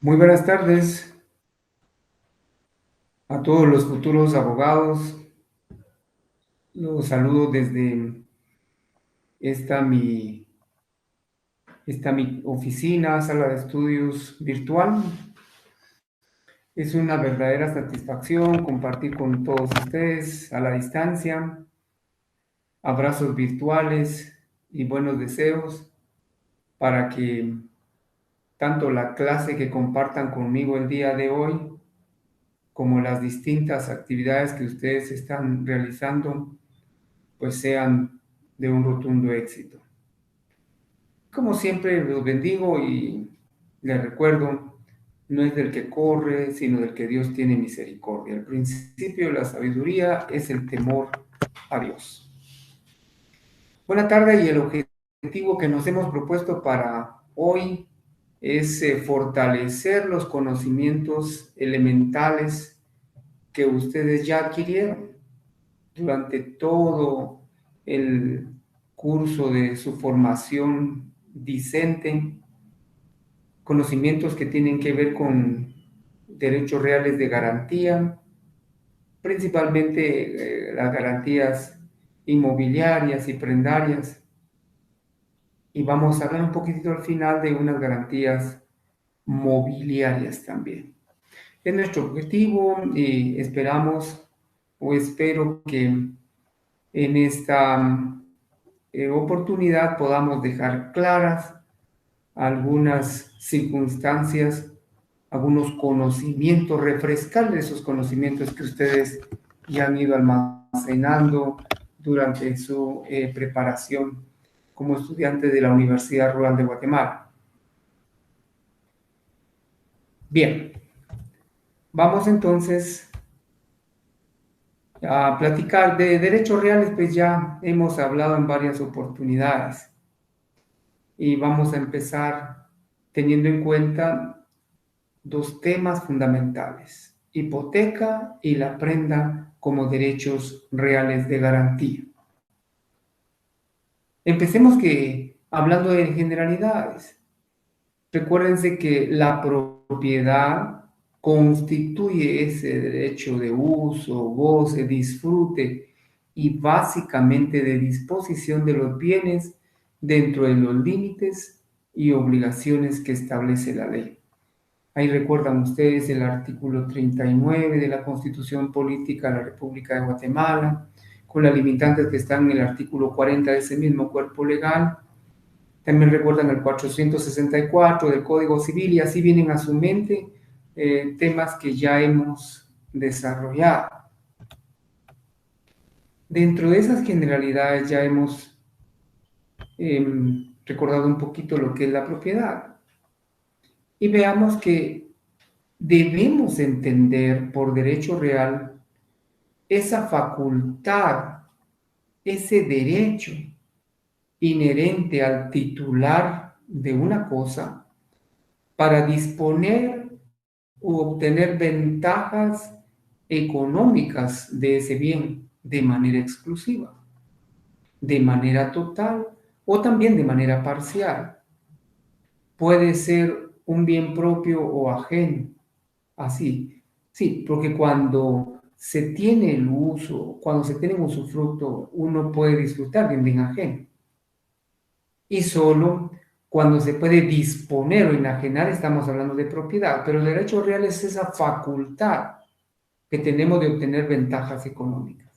Muy buenas tardes a todos los futuros abogados. Los saludo desde esta mi, esta mi oficina, sala de estudios virtual. Es una verdadera satisfacción compartir con todos ustedes a la distancia, abrazos virtuales y buenos deseos para que tanto la clase que compartan conmigo el día de hoy como las distintas actividades que ustedes están realizando pues sean de un rotundo éxito. Como siempre, los bendigo y les recuerdo, no es del que corre, sino del que Dios tiene misericordia. El principio de la sabiduría es el temor a Dios. Buena tarde, y el objetivo que nos hemos propuesto para hoy es fortalecer los conocimientos elementales que ustedes ya adquirieron durante todo el curso de su formación discente, conocimientos que tienen que ver con derechos reales de garantía, principalmente las garantías inmobiliarias y prendarias. Y vamos a hablar un poquitito al final de unas garantías mobiliarias también. Es nuestro objetivo y esperamos o espero que en esta oportunidad podamos dejar claras algunas circunstancias, algunos conocimientos, refrescarles esos conocimientos que ustedes ya han ido almacenando durante su preparación como estudiantes de la Universidad Rural de Guatemala. Bien, vamos entonces a platicar de derechos reales, pues ya hemos hablado en varias oportunidades y vamos a empezar teniendo en cuenta dos temas fundamentales: hipoteca y la prenda como derechos reales de garantía. Empecemos hablando de generalidades. Recuérdense que la propiedad constituye ese derecho de uso, goce, disfrute y básicamente de disposición de los bienes dentro de los límites y obligaciones que establece la ley. Ahí recuerdan ustedes el artículo 39 de la Constitución Política de la República de Guatemala, con las limitantes que están en el artículo 40 de ese mismo cuerpo legal. También recuerdan el 464 del Código Civil, y así vienen a su mente temas que ya hemos desarrollado. Dentro de esas generalidades ya hemos recordado un poquito lo que es la propiedad. Y veamos que debemos entender por derecho real esa facultad, ese derecho inherente al titular de una cosa para disponer u obtener ventajas económicas de ese bien de manera exclusiva, de manera total o también de manera parcial. Puede ser un bien propio o ajeno, así. Sí, porque cuando se tiene el uso, cuando se tiene un usufructo, uno puede disfrutar de un bien ajeno. Y solo cuando se puede disponer o enajenar estamos hablando de propiedad, pero el derecho real es esa facultad que tenemos de obtener ventajas económicas.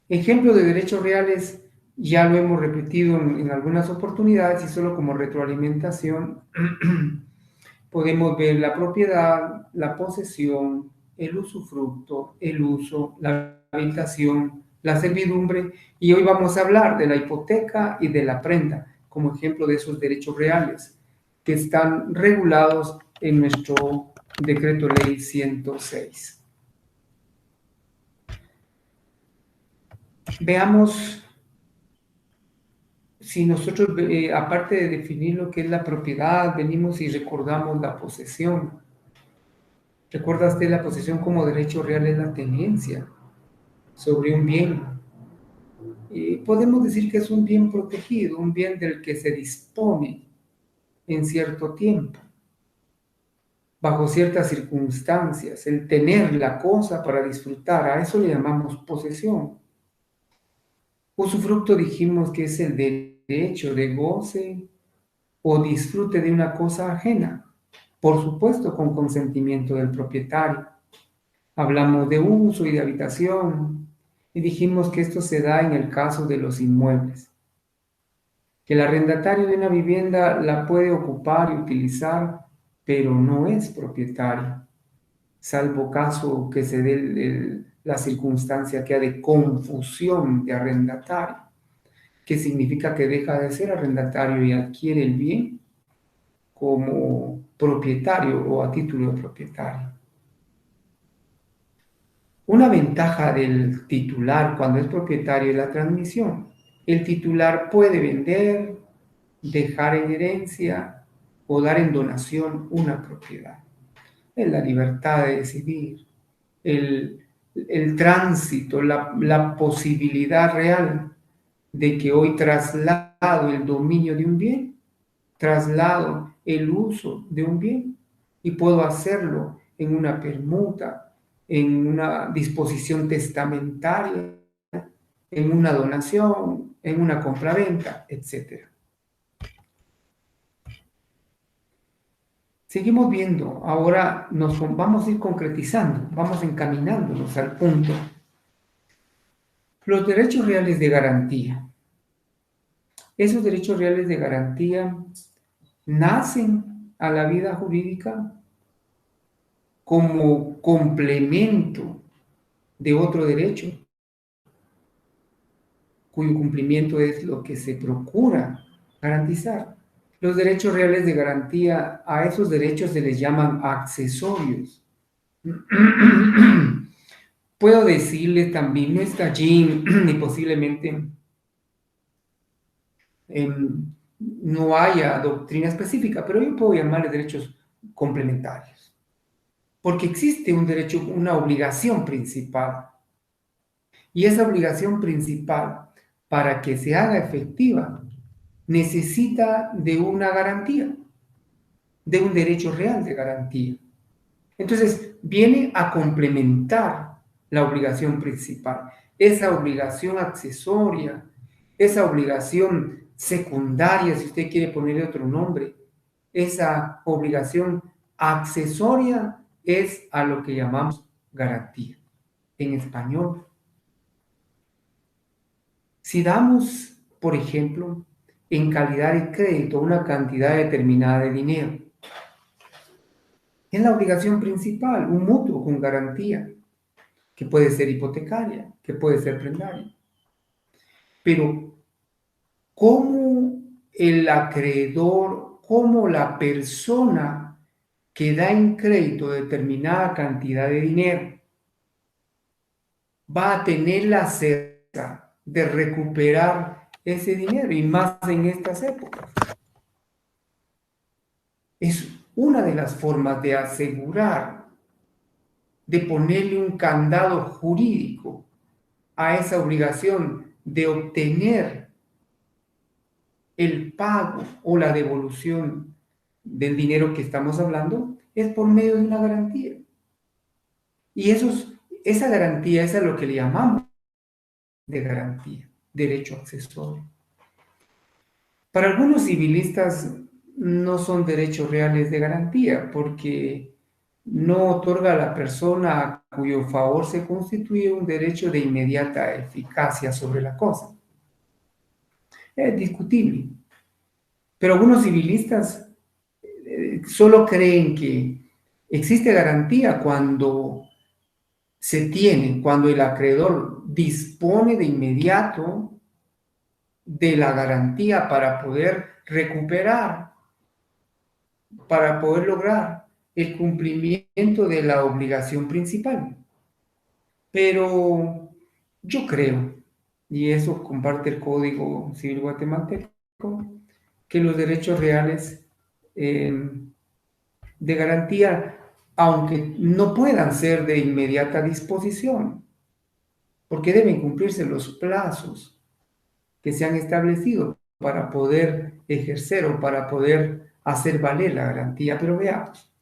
Ejemplo de derechos reales, ya lo hemos repetido en algunas oportunidades y solo como retroalimentación, podemos ver la propiedad, la posesión, el usufructo, el uso, la habitación, la servidumbre, y hoy vamos a hablar de la hipoteca y de la prenda como ejemplo de esos derechos reales que están regulados en nuestro decreto ley 106. Veamos si nosotros, aparte de definir lo que es la propiedad, venimos y recordamos la posesión. ¿Recuerda usted la posesión como derecho real? Es la tenencia sobre un bien. Y podemos decir que es un bien protegido, un bien del que se dispone en cierto tiempo. bajo ciertas circunstancias, el tener la cosa para disfrutar, a eso le llamamos posesión. Usufructo dijimos que es el derecho de goce o disfrute de una cosa ajena, por supuesto con consentimiento del propietario. Hablamos de uso y de habitación y dijimos que esto se da en el caso de los inmuebles, que el arrendatario de una vivienda la puede ocupar y utilizar, pero no es propietario, salvo caso que se dé la circunstancia que ha de confusión de arrendatario, que significa que deja de ser arrendatario y adquiere el bien como propietario o a título de propietario. Una ventaja del titular cuando es propietario es la transmisión. El titular puede vender, dejar en herencia o dar en donación una propiedad. Es la libertad de decidir, el tránsito, la posibilidad real de que hoy traslado el dominio de un bien, traslado el uso de un bien y puedo hacerlo en una permuta, en una disposición testamentaria, en una donación, en una compraventa, etc. Seguimos viendo, ahora vamos a ir concretizando, vamos encaminándonos al punto. Los derechos reales de garantía. Esos derechos reales de garantía nacen a la vida jurídica como complemento de otro derecho, cuyo cumplimiento es lo que se procura garantizar. Los derechos reales de garantía, a esos derechos se les llaman accesorios. Puedo decirle también, no está allí, ni posiblemente no haya doctrina específica, pero yo puedo llamarle derechos complementarios, porque existe un derecho, una obligación principal, y esa obligación principal, para que se haga efectiva, necesita de una garantía, de un derecho real de garantía. Entonces, viene a complementar la obligación principal, esa obligación accesoria, esa obligación secundaria, si usted quiere ponerle otro nombre, esa obligación accesoria es a lo que llamamos garantía en español. Si damos, por ejemplo, en calidad de crédito una cantidad determinada de dinero, es la obligación principal, un mutuo con garantía, que puede ser hipotecaria, que puede ser prendaria. Pero, ¿cómo el acreedor, cómo la persona que da en crédito determinada cantidad de dinero va a tener la certeza de recuperar ese dinero, y más en estas épocas? Es una de las formas de asegurar, de ponerle un candado jurídico a esa obligación de obtener el pago o la devolución del dinero que estamos hablando, es por medio de una garantía. Y esa garantía es a lo que le llamamos de garantía, derecho accesorio. Para algunos civilistas no son derechos reales de garantía, porque no otorga a la persona a cuyo favor se constituye un derecho de inmediata eficacia sobre la cosa. Es discutible. Pero algunos civilistas solo creen que existe garantía cuando cuando el acreedor dispone de inmediato de la garantía para poder recuperar, para poder lograr el cumplimiento de la obligación principal. Pero yo creo, y eso comparte el Código Civil guatemalteco, que los derechos reales de garantía, aunque no puedan ser de inmediata disposición, porque deben cumplirse los plazos que se han establecido para poder ejercer o para poder hacer valer la garantía. Pero veamos,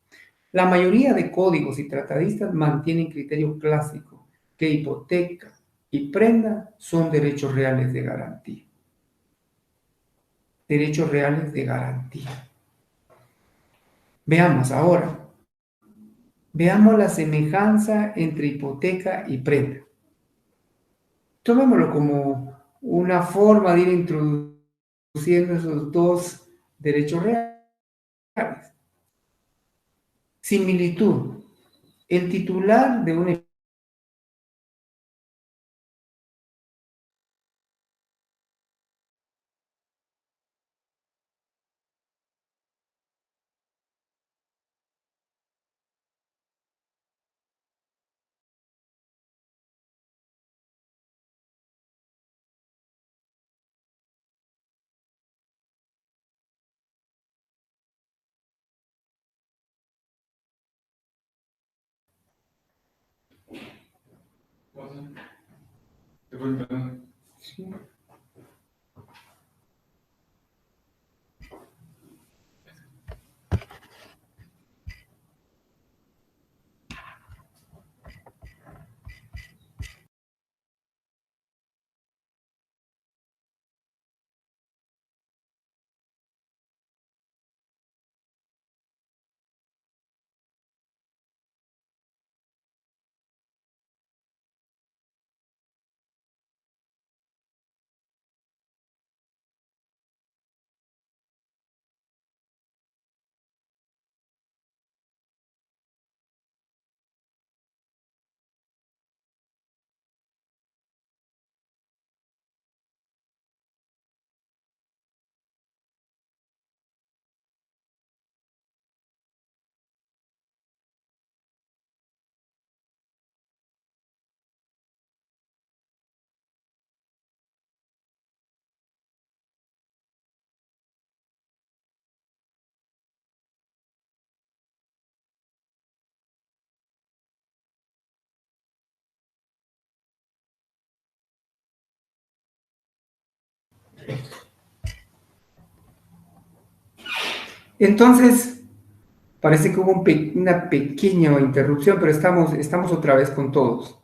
La mayoría de códigos y tratadistas mantienen criterio clásico, que hipoteca y prenda son derechos reales de garantía. Derechos reales de garantía. Veamos ahora. Veamos la semejanza entre hipoteca y prenda. Tomémoslo como una forma de ir introduciendo esos dos derechos reales. Similitud. El titular de una sí. Entonces, parece que hubo una pequeña interrupción, pero estamos otra vez con todos.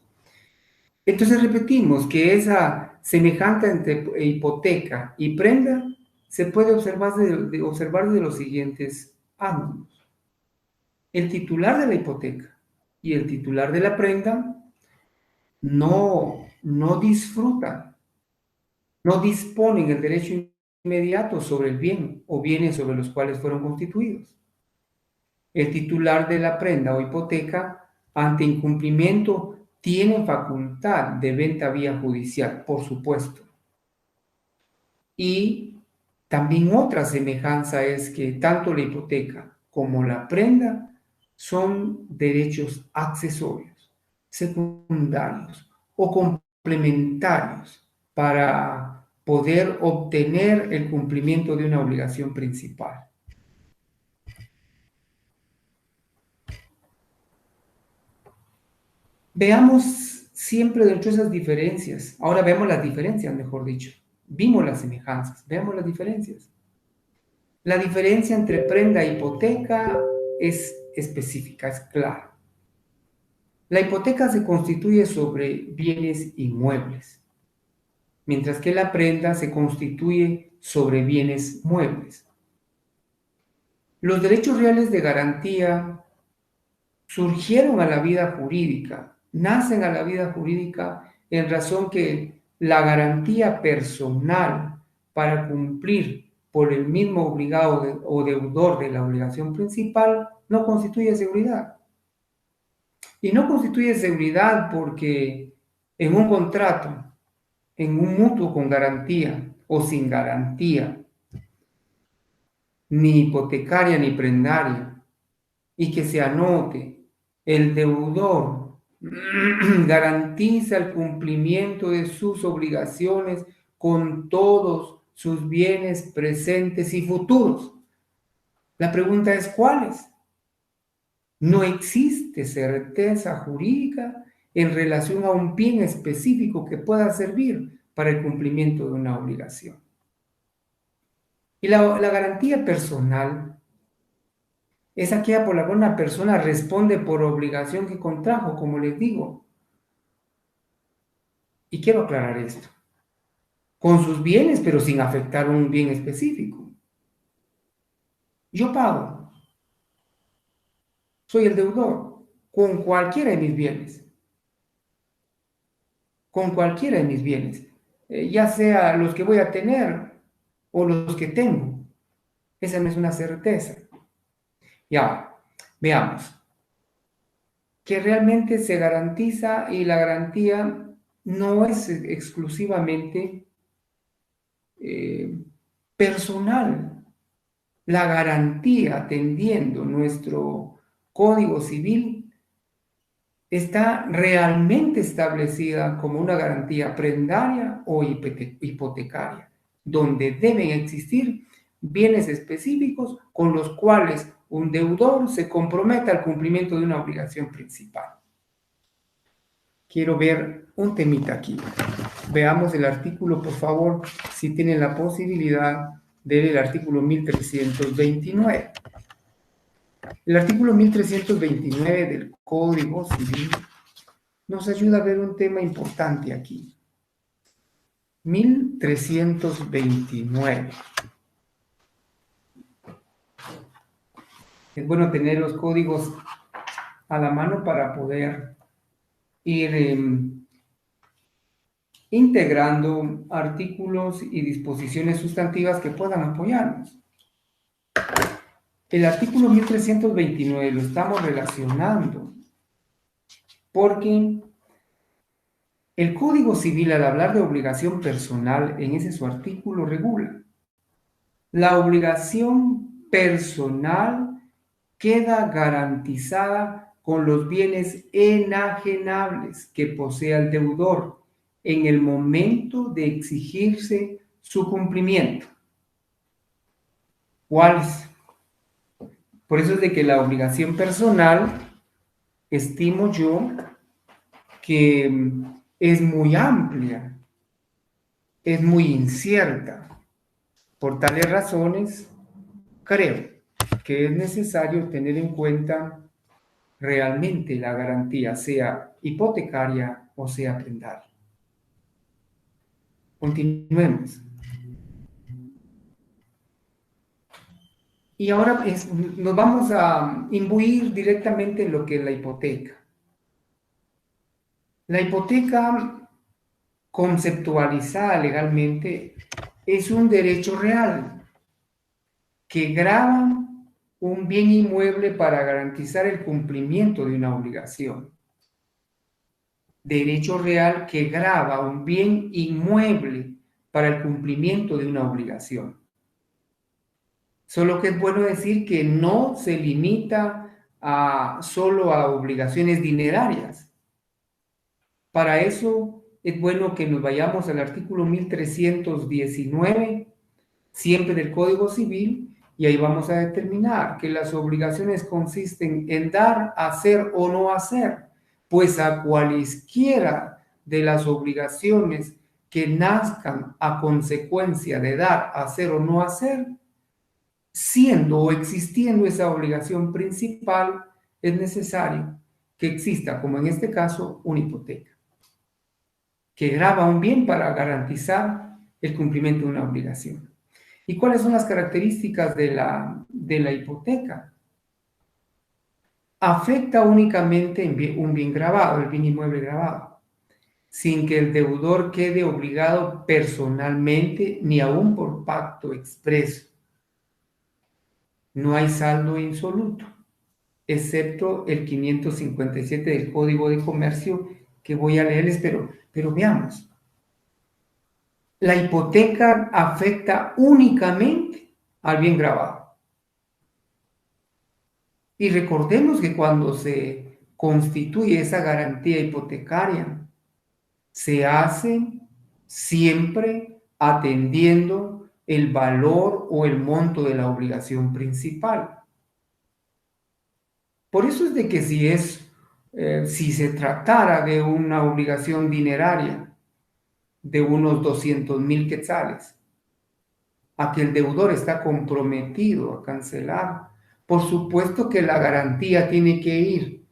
Entonces repetimos que esa semejanza entre hipoteca y prenda se puede observar de los siguientes ángulos. El titular de la hipoteca y el titular de la prenda no disfrutan, no disponen el derecho inmediato sobre el bien o bienes sobre los cuales fueron constituidos. El titular de la prenda o hipoteca, ante incumplimiento, tiene facultad de venta vía judicial, por supuesto. Y también otra semejanza es que tanto la hipoteca como la prenda son derechos accesorios, secundarios o complementarios para poder obtener el cumplimiento de una obligación principal. Veamos siempre dentro de esas diferencias. Ahora vemos las diferencias, mejor dicho. Vimos las semejanzas, veamos las diferencias. La diferencia entre prenda e hipoteca es específica, es clara. La hipoteca se constituye sobre bienes inmuebles, mientras que la prenda se constituye sobre bienes muebles. Los derechos reales de garantía surgieron a la vida jurídica, nacen a la vida jurídica en razón que la garantía personal para cumplir por el mismo obligado o deudor de la obligación principal no constituye seguridad. Y no constituye seguridad porque en un contrato, en un mutuo con garantía o sin garantía, ni hipotecaria ni prendaria, y que se anote el deudor garantiza el cumplimiento de sus obligaciones con todos sus bienes presentes y futuros. La pregunta es, ¿cuáles? No existe certeza jurídica en relación a un bien específico que pueda servir para el cumplimiento de una obligación. Y la garantía personal Es aquella por la cual una persona responde por obligación que contrajo, como les digo. Y quiero aclarar esto. Con sus bienes, pero sin afectar un bien específico. Yo pago, soy el deudor, con cualquiera de mis bienes, con cualquiera de mis bienes, ya sea los que voy a tener o los que tengo. Esa no es una certeza. Y ahora, veamos, que realmente se garantiza y la garantía no es exclusivamente eh, personal. La garantía, atendiendo nuestro Código Civil, está realmente establecida como una garantía prendaria o hipotecaria, donde deben existir bienes específicos con los cuales un deudor se comprometa al cumplimiento de una obligación principal. Quiero ver un temita aquí. Veamos el artículo, por favor, si tienen la posibilidad de leer el artículo 1329. El artículo 1329 del Código Civil nos ayuda a ver un tema importante aquí. 1329. Es bueno tener los códigos a la mano para poder ir integrando artículos y disposiciones sustantivas que puedan apoyarnos. El artículo 1329 lo estamos relacionando porque el Código Civil, al hablar de obligación personal, en ese su artículo regula. La obligación personal queda garantizada con los bienes enajenables que posea el deudor en el momento de exigirse su cumplimiento. ¿Cuáles? Por eso es de que la obligación personal, estimo yo, que es muy amplia, es muy incierta. Por tales razones, creo que es necesario tener en cuenta realmente la garantía, sea hipotecaria o sea prendaria. Continuemos. Y ahora nos vamos a imbuir directamente en lo que es la hipoteca. La hipoteca, conceptualizada legalmente, es un derecho real que grava un bien inmueble para garantizar el cumplimiento de una obligación. Derecho real que grava un bien inmueble para el cumplimiento de una obligación. Solo que es bueno decir que no se limita solo a obligaciones dinerarias. Para eso es bueno que nos vayamos al artículo 1319, siempre del Código Civil, y ahí vamos a determinar que las obligaciones consisten en dar, hacer o no hacer, pues a cualesquiera de las obligaciones que nazcan a consecuencia de dar, hacer o no hacer, siendo o existiendo esa obligación principal, es necesario que exista, como en este caso, una hipoteca, que grava un bien para garantizar el cumplimiento de una obligación. ¿Y cuáles son las características de la hipoteca? Afecta únicamente un bien grabado, el bien inmueble grabado, sin que el deudor quede obligado personalmente ni aún por pacto expreso. No hay saldo insoluto, excepto el 557 del Código de Comercio, que voy a leerles, pero veamos. La hipoteca afecta únicamente al bien grabado. Y recordemos que cuando se constituye esa garantía hipotecaria, se hace siempre atendiendo el valor o el monto de la obligación principal. Por eso es de que si se tratara de una obligación dineraria de unos 200,000 quetzales, a que el deudor está comprometido a cancelar, por supuesto que la garantía tiene que ir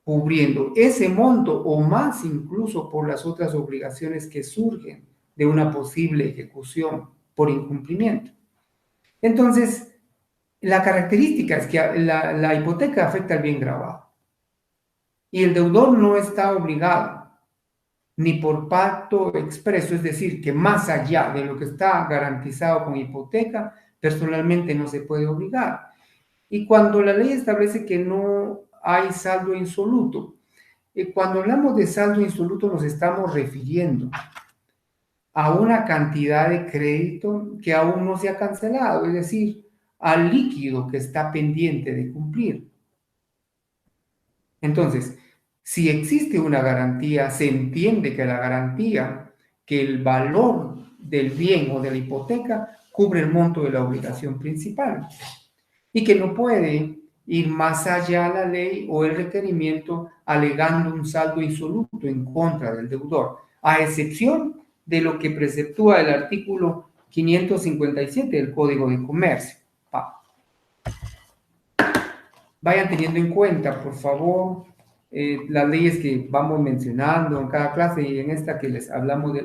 cubriendo ese monto o más incluso por las otras obligaciones que surgen de una posible ejecución por incumplimiento. Entonces, la característica es que la hipoteca afecta al bien grabado y el deudor no está obligado ni por pacto expreso, es decir, que más allá de lo que está garantizado con hipoteca, personalmente no se puede obligar. Y cuando la ley establece que no hay saldo insoluto, cuando hablamos de saldo insoluto nos estamos refiriendo a una cantidad de crédito que aún no se ha cancelado, es decir, al líquido que está pendiente de cumplir. Entonces, si existe una garantía, se entiende que la garantía, que el valor del bien o de la hipoteca cubre el monto de la obligación principal y que no puede ir más allá la ley o el requerimiento alegando un saldo insoluto en contra del deudor, a excepción de lo que preceptúa el artículo 557 del Código de Comercio. Vayan teniendo en cuenta, por favor, las leyes que vamos mencionando en cada clase y en esta que les hablamos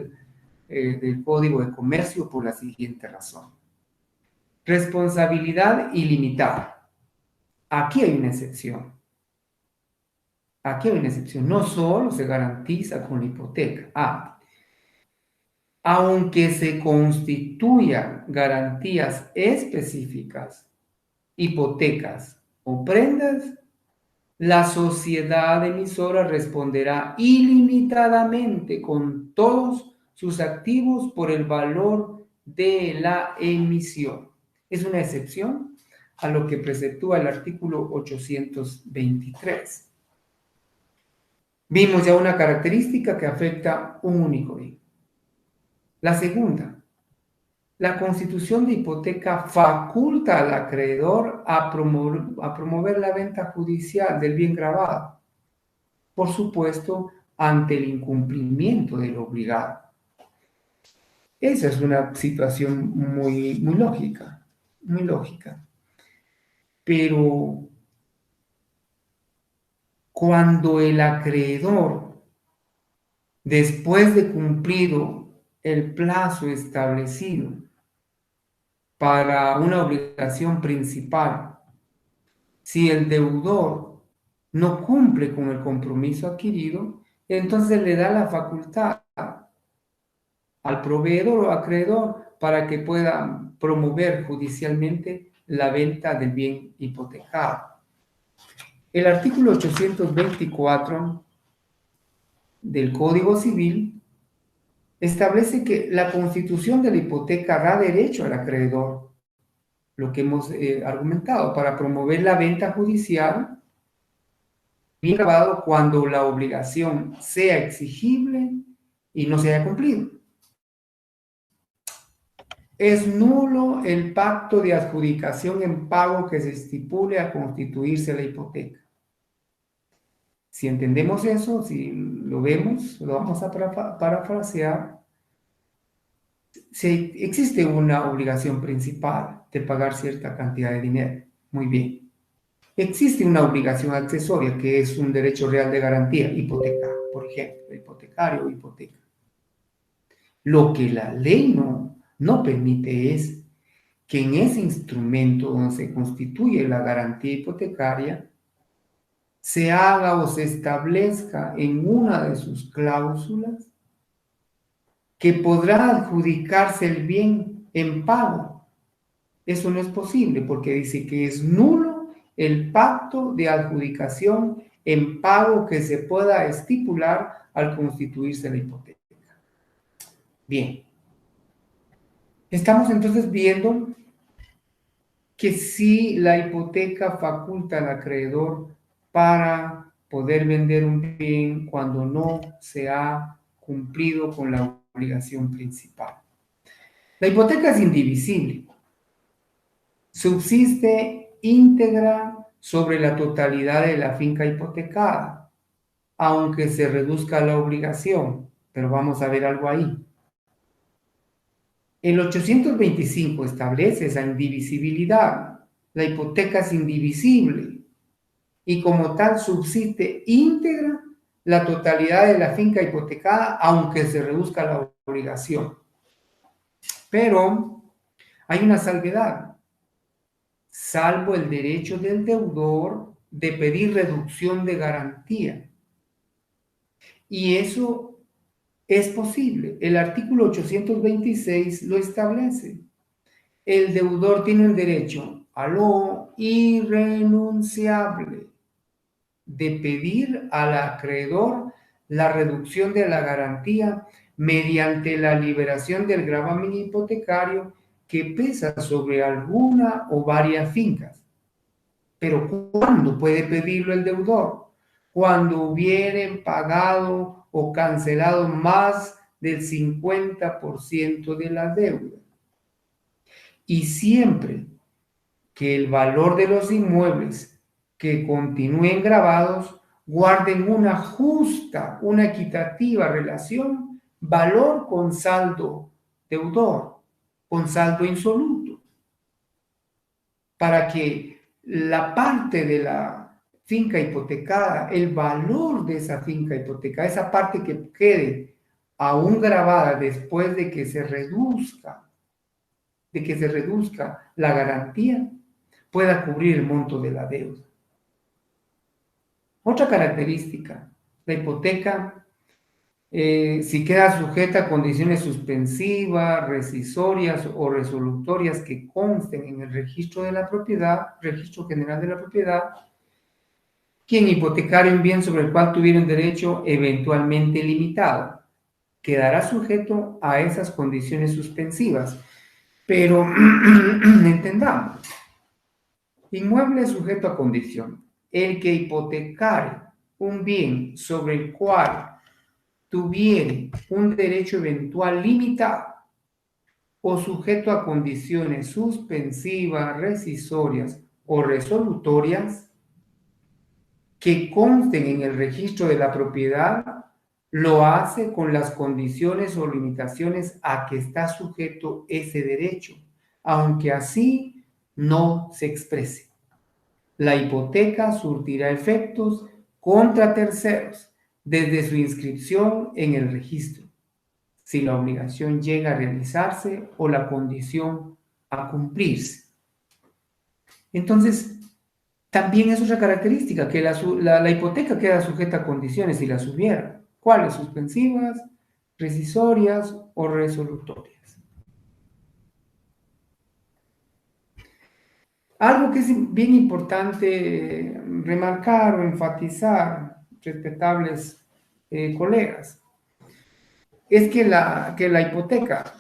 del Código de Comercio por la siguiente razón. Responsabilidad ilimitada. Aquí hay una excepción. Aquí hay una excepción. No solo se garantiza con la hipoteca. Aunque se constituyan garantías específicas, hipotecas o prendas, la sociedad emisora responderá ilimitadamente con todos sus activos por el valor de la emisión. Es una excepción a lo que preceptúa el artículo 823. Vimos ya una característica que afecta un único bien. La segunda, la constitución de hipoteca faculta al acreedor a promover la venta judicial del bien grabado, por supuesto, ante el incumplimiento del obligado. Esa es una situación muy, muy lógica, muy lógica. Pero cuando el acreedor, después de cumplido el plazo establecido para una obligación principal, si el deudor no cumple con el compromiso adquirido, entonces le da la facultad al proveedor o acreedor para que pueda promover judicialmente la venta del bien hipotecado. El artículo 824 del Código Civil establece que la constitución de la hipoteca da derecho al acreedor, lo que hemos argumentado, para promover la venta judicial bien grabado cuando la obligación sea exigible y no se haya cumplido. Es nulo el pacto de adjudicación en pago que se estipule a constituirse la hipoteca. Si entendemos eso, si lo vemos, lo vamos a parafrasear, si existe una obligación principal de pagar cierta cantidad de dinero. Muy bien. Existe una obligación accesoria que es un derecho real de garantía, hipoteca, por ejemplo, hipotecario o hipoteca. Lo que la ley no permite es que en ese instrumento donde se constituye la garantía hipotecaria se haga o se establezca en una de sus cláusulas que podrá adjudicarse el bien en pago. Eso no es posible porque dice que es nulo el pacto de adjudicación en pago que se pueda estipular al constituirse la hipoteca. Bien. Estamos entonces viendo que si la hipoteca faculta al acreedor para poder vender un bien cuando no se ha cumplido con la obligación principal. La hipoteca es indivisible. Subsiste íntegra sobre la totalidad de la finca hipotecada, aunque se reduzca la obligación. Pero vamos a ver algo ahí. El 825 establece esa indivisibilidad. La hipoteca es indivisible y como tal subsiste íntegra la totalidad de la finca hipotecada, aunque se reduzca la obligación. Pero hay una salvedad, salvo el derecho del deudor de pedir reducción de garantía. Y eso es posible. El artículo 826 lo establece. El deudor tiene el derecho a lo irrenunciable de pedir al acreedor la reducción de la garantía mediante la liberación del gravamen hipotecario que pesa sobre alguna o varias fincas. Pero ¿cuándo puede pedirlo el deudor? Cuando hubieren pagado o cancelado más del 50% de la deuda. Y siempre que el valor de los inmuebles que continúen grabados guarden una justa, una equitativa relación, valor con saldo deudor, con saldo insoluto, para que la parte de la finca hipotecada, el valor de esa finca hipotecada, esa parte que quede aún grabada después de que se reduzca la garantía, pueda cubrir el monto de la deuda. Otra característica, la hipoteca, si queda sujeta a condiciones suspensivas, rescisorias o resolutorias que consten en el registro de la propiedad, registro general de la propiedad, quien hipotecaria un bien sobre el cual tuviera un derecho eventualmente limitado, quedará sujeto a esas condiciones suspensivas. Pero entendamos, inmueble sujeto a condición. El que hipotecare un bien sobre el cual tuviere un derecho eventual limitado o sujeto a condiciones suspensivas, rescisorias o resolutorias que consten en el registro de la propiedad, lo hace con las condiciones o limitaciones a que está sujeto ese derecho, aunque así no se exprese. La hipoteca surtirá efectos contra terceros desde su inscripción en el registro, si la obligación llega a realizarse o la condición a cumplirse. Entonces, también es otra característica, que la hipoteca queda sujeta a condiciones si las hubiera. ¿Cuáles? Suspensivas, rescisorias o resolutorias. Algo que es bien importante remarcar o enfatizar, respetables colegas, es que la hipoteca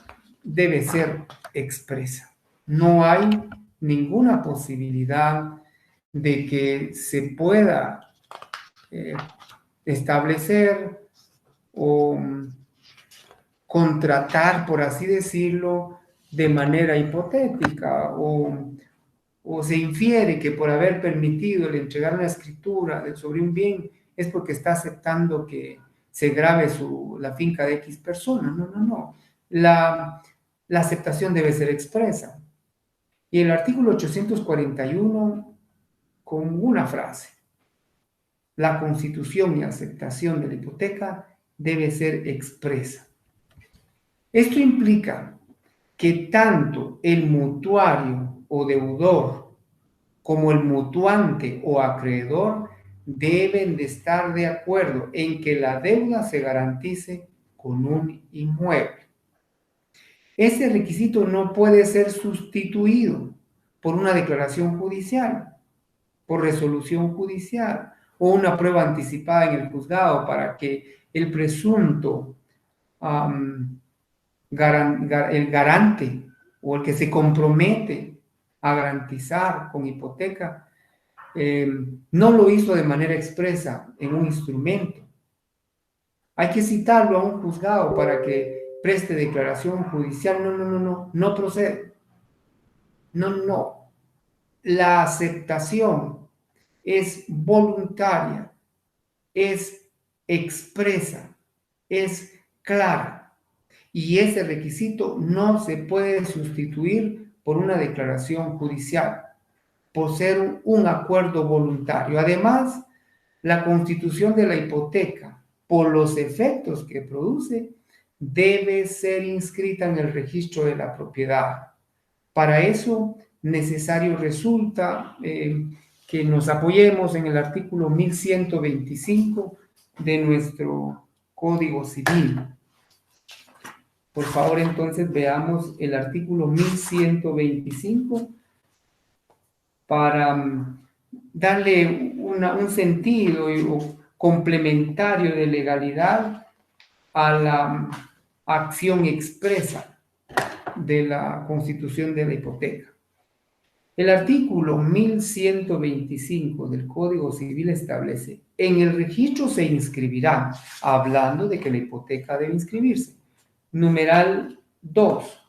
debe ser expresa. No hay ninguna posibilidad de que se pueda establecer o contratar, por así decirlo, de manera hipotética o se infiere que por haber permitido el entregar una escritura sobre un bien es porque está aceptando que se grave la finca de X persona. No, no, no. La aceptación debe ser expresa. Y el artículo 841 con una frase: la constitución y aceptación de la hipoteca debe ser expresa. Esto implica que tanto el mutuario o deudor como el mutuante o acreedor deben de estar de acuerdo en que la deuda se garantice con un inmueble. Ese requisito no puede ser sustituido por una declaración judicial, por resolución judicial o una prueba anticipada en el juzgado para que el presunto el garante o el que se compromete a garantizar con hipoteca no lo hizo de manera expresa en un instrumento. Hay que citarlo a un juzgado para que preste declaración judicial. No, no, no, no, no procede. No, no. La aceptación es voluntaria, es expresa, es clara. Y ese requisito no se puede sustituir por una declaración judicial. por ser un acuerdo voluntario. Además, la constitución de la hipoteca, por los efectos que produce, debe ser inscrita en el registro de la propiedad. Para eso, necesario resulta que nos apoyemos en el artículo 1125 de nuestro Código Civil. Por favor, entonces veamos el artículo 1125 para darle un sentido complementario de legalidad a la acción expresa de la constitución de la hipoteca. El artículo 1125 del Código Civil establece: en el registro se inscribirá, hablando de que la hipoteca debe inscribirse. Numeral 2.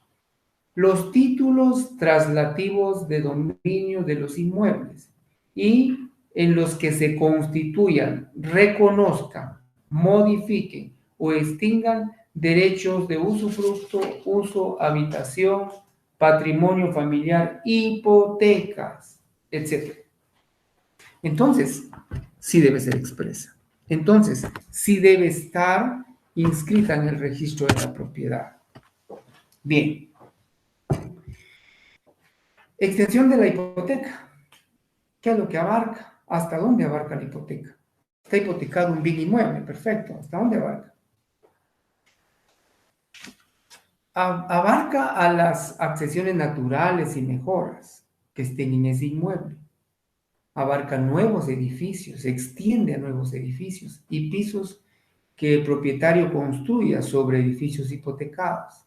Los títulos traslativos de dominio de los inmuebles y en los que se constituyan, reconozcan, modifiquen o extingan derechos de usufructo, uso, habitación, patrimonio familiar, hipotecas, etc. Entonces, sí debe ser expresa. Entonces, sí debe estar inscrita en el registro de la propiedad. Bien. Extensión de la hipoteca. ¿Qué es lo que abarca? ¿Hasta dónde abarca la hipoteca? Está hipotecado un bien inmueble, perfecto. ¿Hasta dónde abarca? Abarca a las accesiones naturales y mejoras que estén en ese inmueble. Abarca nuevos edificios, se extiende a nuevos edificios y pisos que el propietario construya sobre edificios hipotecados.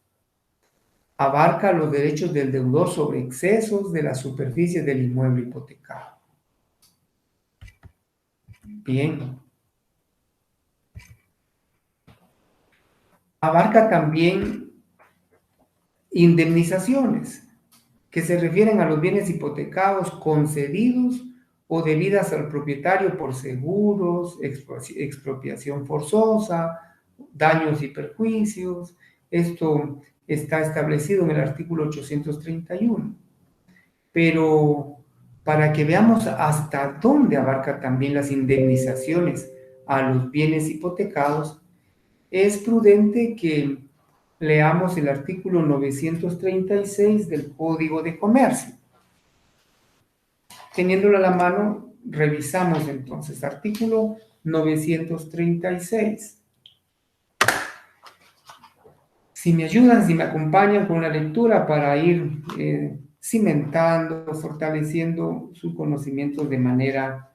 Abarca los derechos del deudor sobre excesos de la superficie del inmueble hipotecado. Bien. Abarca también indemnizaciones que se refieren a los bienes hipotecados concedidos o debidas al propietario por seguros, expropiación forzosa, daños y perjuicios. Esto está establecido en el artículo 831. Pero para que veamos hasta dónde abarca también las indemnizaciones a los bienes hipotecados, es prudente que leamos el artículo 936 del Código de Comercio. Teniéndolo a la mano, revisamos entonces artículo 936. Si me ayudan, si me acompañan con la lectura para ir cimentando, fortaleciendo sus conocimientos de manera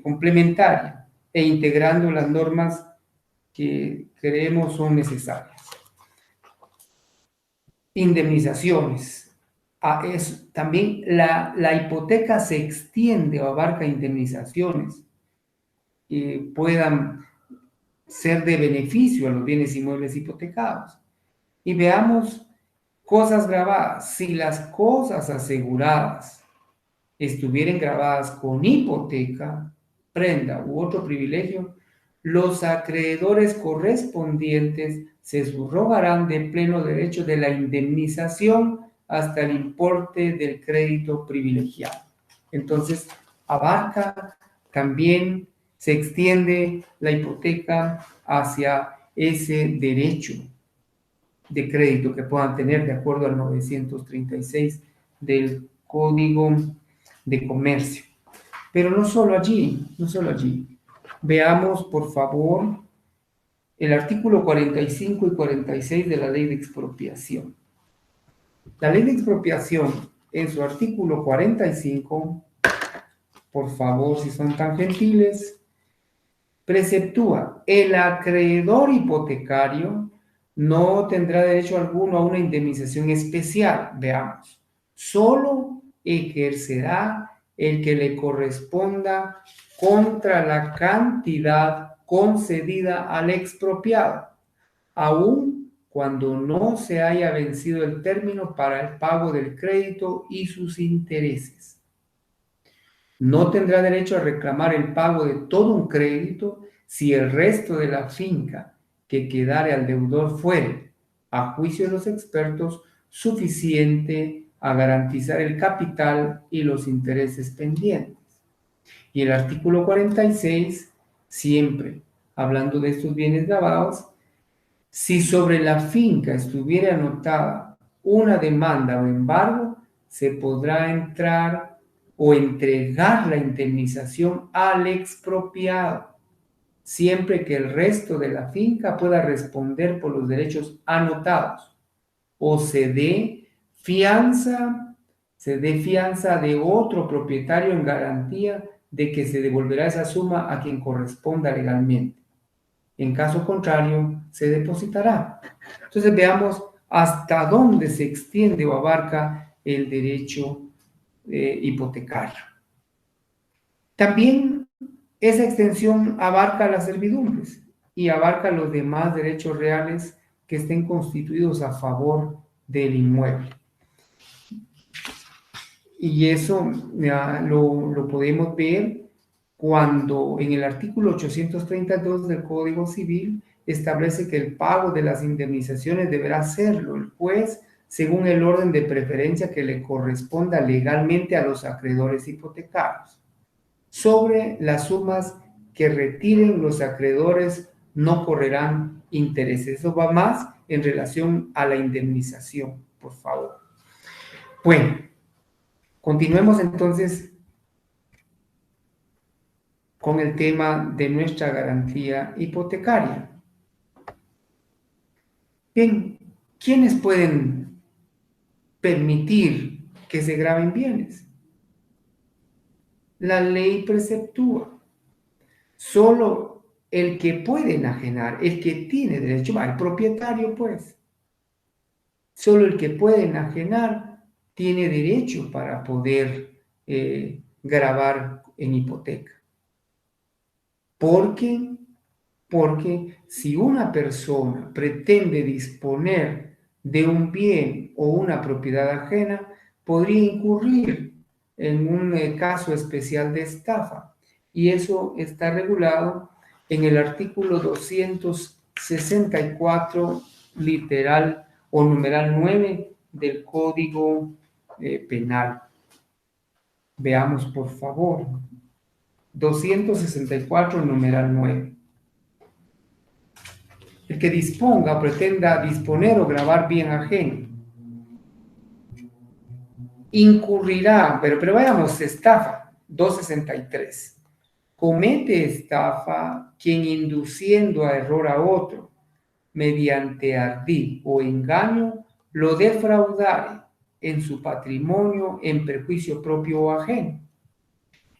complementaria e integrando las normas que creemos son necesarias. Indemnizaciones. También la hipoteca se extiende o abarca indemnizaciones que puedan ser de beneficio a los bienes inmuebles hipotecados. Y veamos cosas grabadas. Si las cosas aseguradas estuvieran grabadas con hipoteca, prenda u otro privilegio, los acreedores correspondientes se subrogarán de pleno derecho de la indemnización hasta el importe del crédito privilegiado. Entonces, abarca también, se extiende la hipoteca hacia ese derecho de crédito que puedan tener de acuerdo al 936 del Código de Comercio. Pero no solo allí, no solo allí. Veamos, por favor, el artículo 45 y 46 de la Ley de Expropiación. La Ley de Expropiación, en su artículo 45, por favor, si son tan gentiles, preceptúa: el acreedor hipotecario no tendrá derecho alguno a una indemnización especial. Veamos, solo ejercerá el que le corresponda contra la cantidad concedida al expropiado, aun cuando no se haya vencido el término para el pago del crédito y sus intereses. No tendrá derecho a reclamar el pago de todo un crédito si el resto de la finca que quedare al deudor fuere, a juicio de los expertos, suficiente a garantizar el capital y los intereses pendientes. Y el artículo 46, siempre hablando de estos bienes grabados, si sobre la finca estuviera anotada una demanda o embargo, se podrá entrar o entregar la indemnización al expropiado, siempre que el resto de la finca pueda responder por los derechos anotados o se dé fianza de otro propietario en garantía de que se devolverá esa suma a quien corresponda legalmente. En caso contrario, se depositará. Entonces veamos hasta dónde se extiende o abarca el derecho hipotecario. También esa extensión abarca las servidumbres y abarca los demás derechos reales que estén constituidos a favor del inmueble. Y eso ya lo podemos ver cuando en el artículo 832 del Código Civil establece que el pago de las indemnizaciones deberá hacerlo el juez según el orden de preferencia que le corresponda legalmente a los acreedores hipotecarios, sobre las sumas que retiren los acreedores no correrán intereses. Eso va más en relación a la indemnización, por favor. Bueno, continuemos entonces con el tema de nuestra garantía hipotecaria. Bien, ¿quiénes pueden permitir que se graben bienes? La ley preceptúa. Solo el que puede enajenar, el que tiene derecho, el propietario pues, solo el que puede enajenar tiene derecho para poder grabar en hipoteca. ¿Por qué? Porque si una persona pretende disponer de un bien o una propiedad ajena, podría incurrir en un caso especial de estafa. Y eso está regulado en el artículo 264, literal o numeral 9 del Código Penal. Veamos, por favor. 264, numeral 9. El que disponga o pretenda disponer o grabar bien ajeno incurrirá, pero veamos, estafa, 263. Comete estafa quien induciendo a error a otro, mediante ardid o engaño, lo defraudare en su patrimonio en perjuicio propio o ajeno.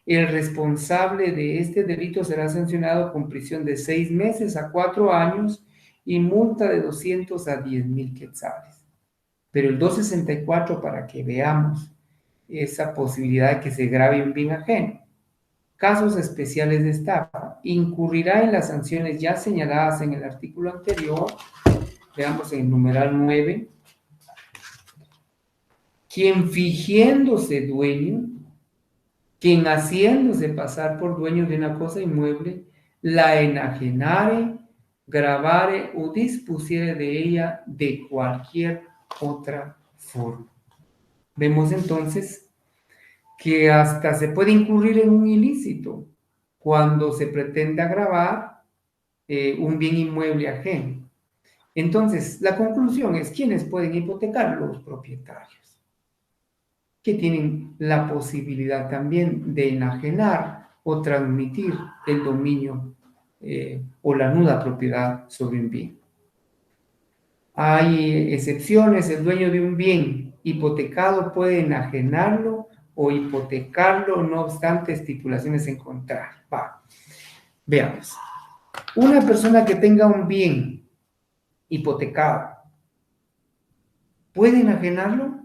El responsable de este delito será sancionado con prisión de 6 meses a 4 años y multa de 200 a 10,000 quetzales. Pero el 264, para que veamos esa posibilidad de que se grabe un bien ajeno. Casos especiales de estafa. Incurrirá en las sanciones ya señaladas en el artículo anterior. Veamos en el numeral 9. Quien fingiéndose dueño, quien haciéndose pasar por dueño de una cosa inmueble, la enajenare, grabare o dispusiere de ella de cualquier otra forma. Vemos entonces que hasta se puede incurrir en un ilícito cuando se pretende agravar un bien inmueble ajeno. Entonces, la conclusión es, ¿quiénes pueden hipotecar? Los propietarios, que tienen la posibilidad también de enajenar o transmitir el dominio o la nuda propiedad sobre un bien. Hay excepciones, el dueño de un bien hipotecado puede enajenarlo o hipotecarlo, no obstante estipulaciones en contrario. Veamos. Una persona que tenga un bien hipotecado, ¿puede enajenarlo?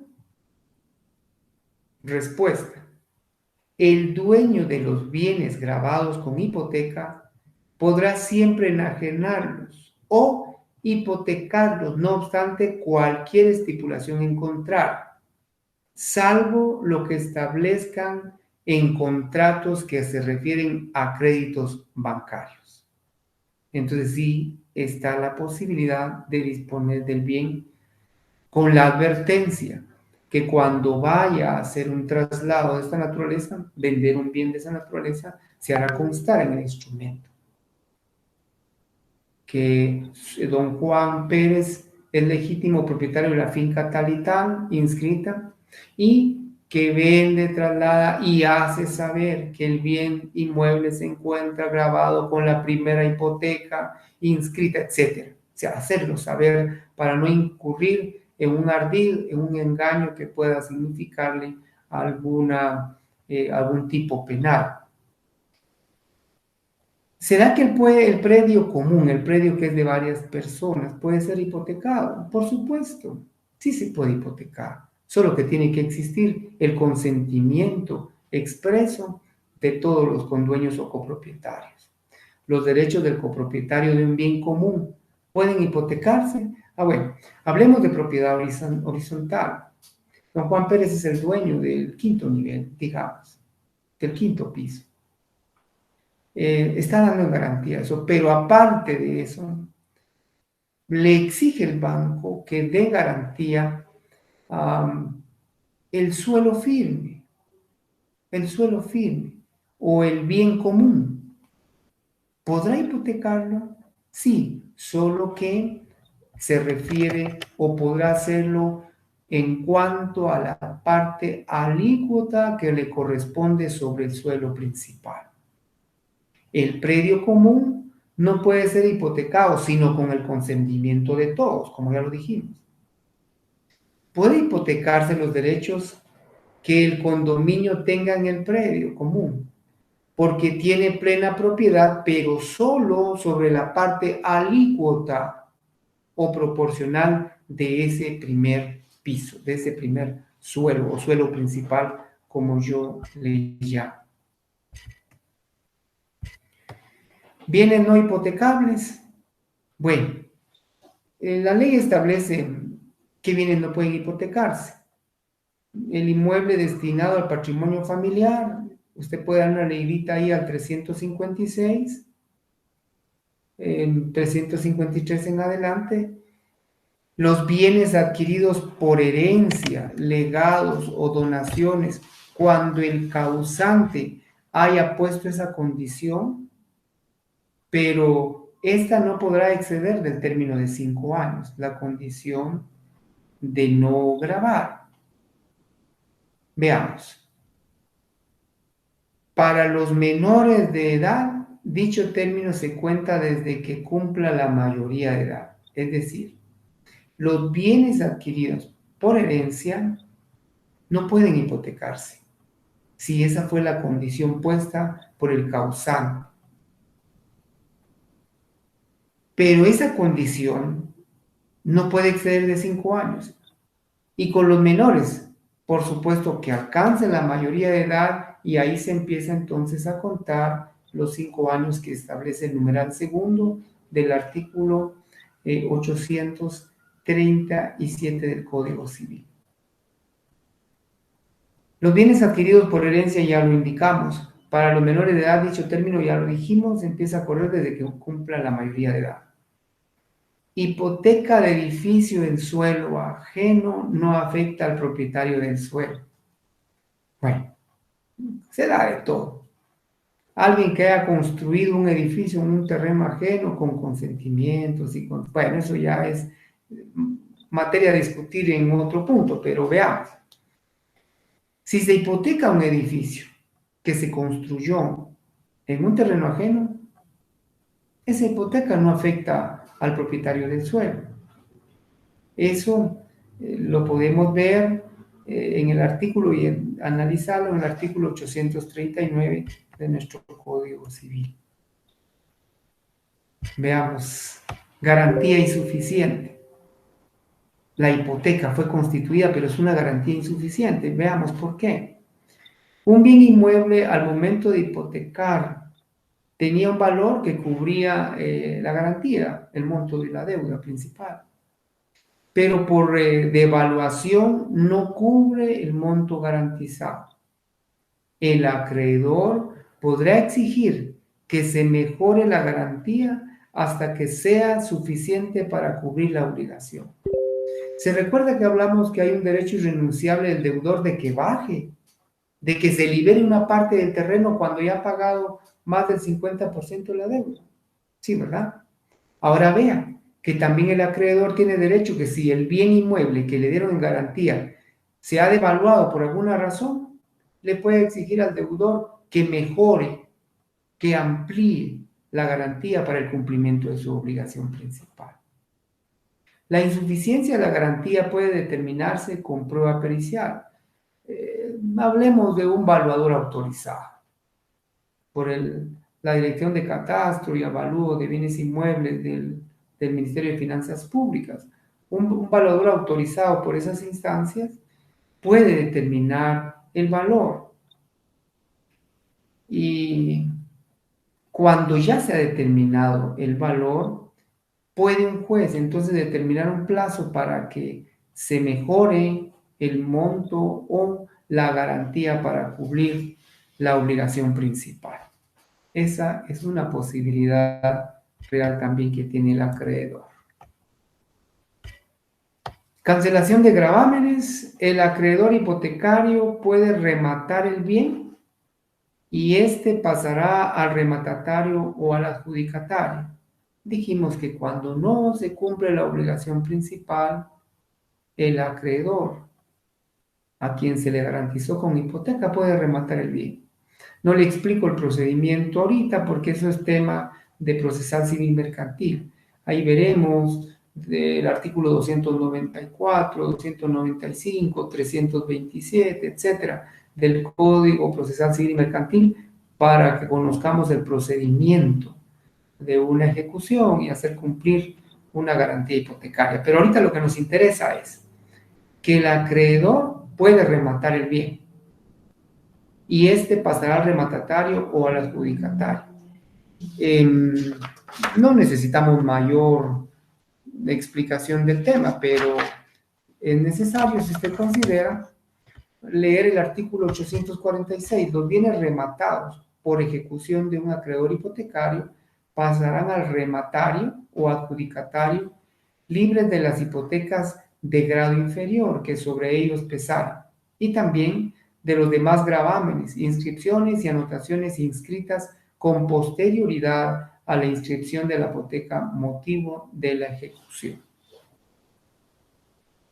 Respuesta. El dueño de los bienes grabados con hipoteca podrá siempre enajenarlos o hipotecarlos, no obstante cualquier estipulación en contrario, salvo lo que establezcan en contratos que se refieren a créditos bancarios. Entonces sí está la posibilidad de disponer del bien con la advertencia que cuando vaya a hacer un traslado de esta naturaleza, vender un bien de esa naturaleza, se hará constar en el instrumento que don Juan Pérez es legítimo propietario de la finca tal y tal, inscrita, y que vende, traslada y hace saber que el bien inmueble se encuentra grabado con la primera hipoteca inscrita, etc. O sea, hacerlo saber para no incurrir en un ardid, en un engaño que pueda significarle algún tipo penal. ¿Será que el predio común, el predio que es de varias personas, puede ser hipotecado? Por supuesto, sí se puede hipotecar, solo que tiene que existir el consentimiento expreso de todos los condueños o copropietarios. Los derechos del copropietario de un bien común pueden hipotecarse. Bueno, hablemos de propiedad horizontal. Don Juan Pérez es el dueño del quinto nivel, digamos, del quinto piso. Está dando en garantía eso, pero aparte de eso, le exige el banco que dé garantía el suelo firme, o el bien común. ¿Podrá hipotecarlo? Sí, solo que se refiere o podrá hacerlo en cuanto a la parte alícuota que le corresponde sobre el suelo principal. El predio común no puede ser hipotecado sino con el consentimiento de todos, como ya lo dijimos. Puede hipotecarse los derechos que el condominio tenga en el predio común, porque tiene plena propiedad, pero solo sobre la parte alícuota o proporcional de ese primer piso, de ese primer suelo o suelo principal, como yo le llamo. Bienes no hipotecables. Bueno, la ley establece qué bienes no pueden hipotecarse. El inmueble destinado al patrimonio familiar, usted puede dar una leidita ahí al 356, 353 en adelante. Los bienes adquiridos por herencia, legados o donaciones, cuando el causante haya puesto esa condición, pero esta no podrá exceder del término de 5 años, la condición de no gravar. Veamos. Para los menores de edad, dicho término se cuenta desde que cumpla la mayoría de edad. Es decir, los bienes adquiridos por herencia no pueden hipotecarse si esa fue la condición puesta por el causante. Pero esa condición no puede exceder de 5 años. Y con los menores, por supuesto que alcancen la mayoría de edad y ahí se empieza entonces a contar los 5 años que establece el numeral segundo del artículo 837 del Código Civil. Los bienes adquiridos por herencia ya lo indicamos. Para los menores de edad, dicho término ya lo dijimos, empieza a correr desde que cumpla la mayoría de edad. Hipoteca de edificio en suelo ajeno no afecta al propietario del suelo. Bueno, se da de todo. Alguien que haya construido un edificio en un terreno ajeno con consentimientos y con... Bueno, eso ya es materia a discutir en otro punto, pero veamos. Si se hipoteca un edificio que se construyó en un terreno ajeno, esa hipoteca no afecta al propietario del suelo. Eso lo podemos ver en el artículo y analizarlo en el artículo 839 de nuestro Código Civil. Veamos, garantía insuficiente. La hipoteca fue constituida, pero es una garantía insuficiente. Veamos por qué. Un bien inmueble al momento de hipotecar tenía un valor que cubría la garantía, el monto de la deuda principal. Pero por devaluación no cubre el monto garantizado. El acreedor podrá exigir que se mejore la garantía hasta que sea suficiente para cubrir la obligación. Se recuerda que hablamos que hay un derecho irrenunciable del deudor de que baje, de que se libere una parte del terreno cuando ya ha pagado más del 50% de la deuda. Sí, ¿verdad? Ahora vea que también el acreedor tiene derecho que si el bien inmueble que le dieron en garantía se ha devaluado por alguna razón, le puede exigir al deudor que mejore, que amplíe la garantía para el cumplimiento de su obligación principal. La insuficiencia de la garantía puede determinarse con prueba pericial. Hablemos de un valuador autorizado por la Dirección de Catastro y Avalúo de Bienes Inmuebles del Ministerio de Finanzas Públicas. Un valuador autorizado por esas instancias puede determinar el valor. Y cuando ya se ha determinado el valor, puede un juez entonces determinar un plazo para que se mejore el monto o la garantía para cubrir la obligación principal. Esa es una posibilidad real también que tiene el acreedor. Cancelación de gravámenes. El acreedor hipotecario puede rematar el bien y este pasará al rematatario o al adjudicatario. Dijimos que cuando no se cumple la obligación principal, el acreedor a quien se le garantizó con hipoteca puede rematar el bien. No le explico el procedimiento ahorita porque eso es tema de procesal civil mercantil. Ahí veremos del artículo 294, 295, 327, etcétera, del Código Procesal Civil y Mercantil para que conozcamos el procedimiento de una ejecución y hacer cumplir una garantía hipotecaria. Pero ahorita lo que nos interesa es que el acreedor puede rematar el bien y este pasará al rematatario o al adjudicatario. No necesitamos mayor explicación del tema, pero es necesario, si usted considera, leer el artículo 846. Los bienes rematados por ejecución de un acreedor hipotecario pasarán al rematario o adjudicatario libres de las hipotecas de grado inferior que sobre ellos pesaran, y también de los demás gravámenes, inscripciones y anotaciones inscritas con posterioridad a la inscripción de la hipoteca motivo de la ejecución.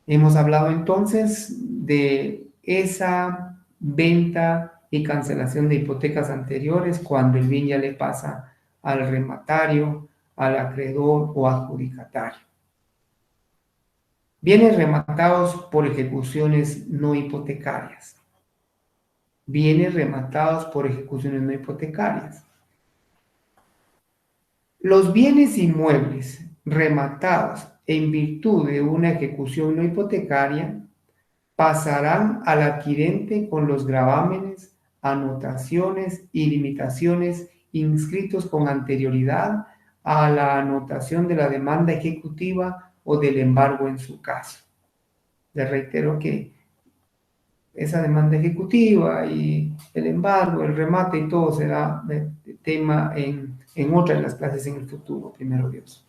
Hemos hablado entonces de esa venta y cancelación de hipotecas anteriores cuando el bien ya le pasa al rematario, al acreedor o adjudicatario. Bienes rematados por ejecuciones no hipotecarias. Bienes rematados por ejecuciones no hipotecarias. Los bienes inmuebles rematados en virtud de una ejecución no hipotecaria pasarán al adquirente con los gravámenes, anotaciones y limitaciones inscritos con anterioridad a la anotación de la demanda ejecutiva o del embargo en su caso. Les reitero que esa demanda ejecutiva y el embargo, el remate y todo será tema en otra de las clases en el futuro, primero Dios.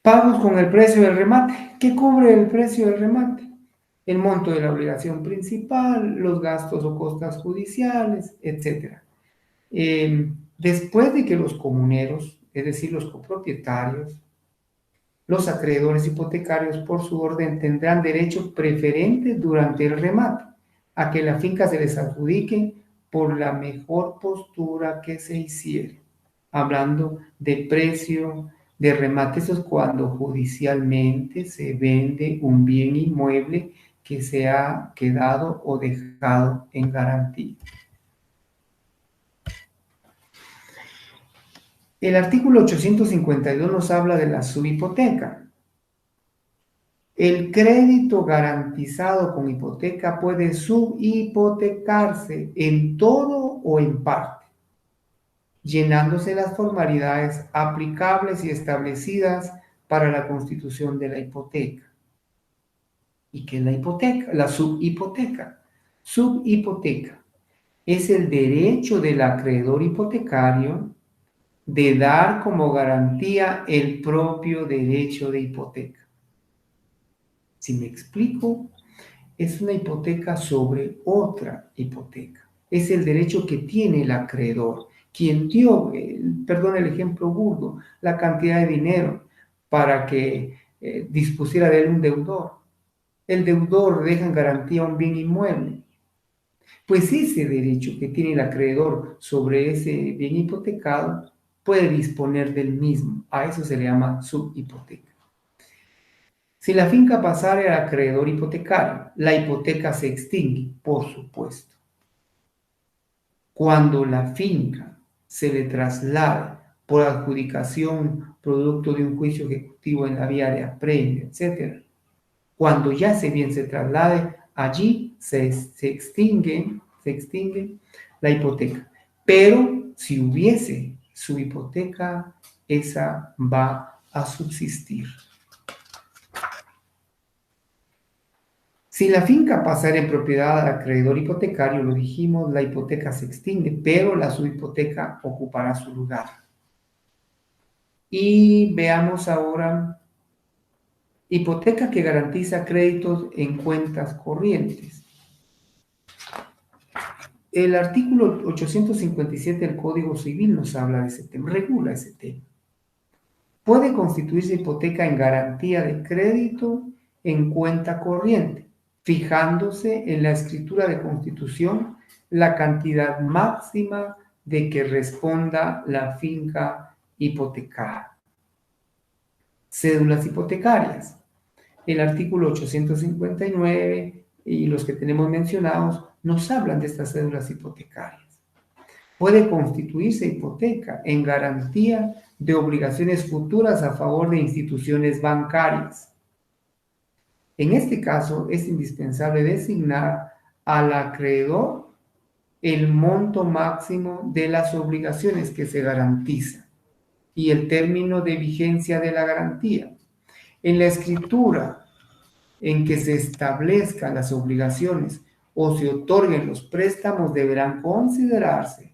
Pagos con el precio del remate. ¿Qué cubre el precio del remate? El monto de la obligación principal, los gastos o costas judiciales, etc. Después de que los comuneros, es decir, los copropietarios, los acreedores hipotecarios por su orden tendrán derecho preferente durante el remate a que la finca se les adjudique por la mejor postura que se hiciere. Hablando de precio de remate, eso es cuando judicialmente se vende un bien inmueble que se ha quedado o dejado en garantía. El artículo 852 nos habla de la subhipoteca. El crédito garantizado con hipoteca puede subhipotecarse en todo o en parte, llenándose las formalidades aplicables y establecidas para la constitución de la hipoteca. ¿Y qué es la hipoteca? La subhipoteca. Subhipoteca es el derecho del acreedor hipotecario de dar como garantía el propio derecho de hipoteca. Si me explico, es una hipoteca sobre otra hipoteca. Es el derecho que tiene el acreedor, quien dio, perdón el ejemplo burdo, la cantidad de dinero para que dispusiera de él un deudor. El deudor deja en garantía un bien inmueble. Pues ese derecho que tiene el acreedor sobre ese bien hipotecado puede disponer del mismo. A eso se le llama subhipoteca. Si la finca pasare al acreedor hipotecario, la hipoteca se extingue, por supuesto. Cuando la finca se le traslade por adjudicación producto de un juicio ejecutivo en la vía de apremio, etc. Cuando ya ese bien se traslade, allí se extingue la hipoteca. Pero si hubiese su hipoteca, esa va a subsistir. Si la finca pasara en propiedad al acreedor hipotecario, lo dijimos, la hipoteca se extingue, pero la subhipoteca ocupará su lugar. Y veamos ahora hipoteca que garantiza créditos en cuentas corrientes. El artículo 857 del Código Civil nos habla de ese tema, regula ese tema. Puede constituirse hipoteca en garantía de crédito en cuenta corriente, fijándose en la escritura de constitución la cantidad máxima de que responda la finca hipotecada. Cédulas hipotecarias. El artículo 859 y los que tenemos mencionados nos hablan de estas cédulas hipotecarias. Puede constituirse hipoteca en garantía de obligaciones futuras a favor de instituciones bancarias. En este caso, es indispensable designar al acreedor el monto máximo de las obligaciones que se garantizan y el término de vigencia de la garantía. En la escritura en que se establezcan las obligaciones o se otorguen los préstamos deberán considerarse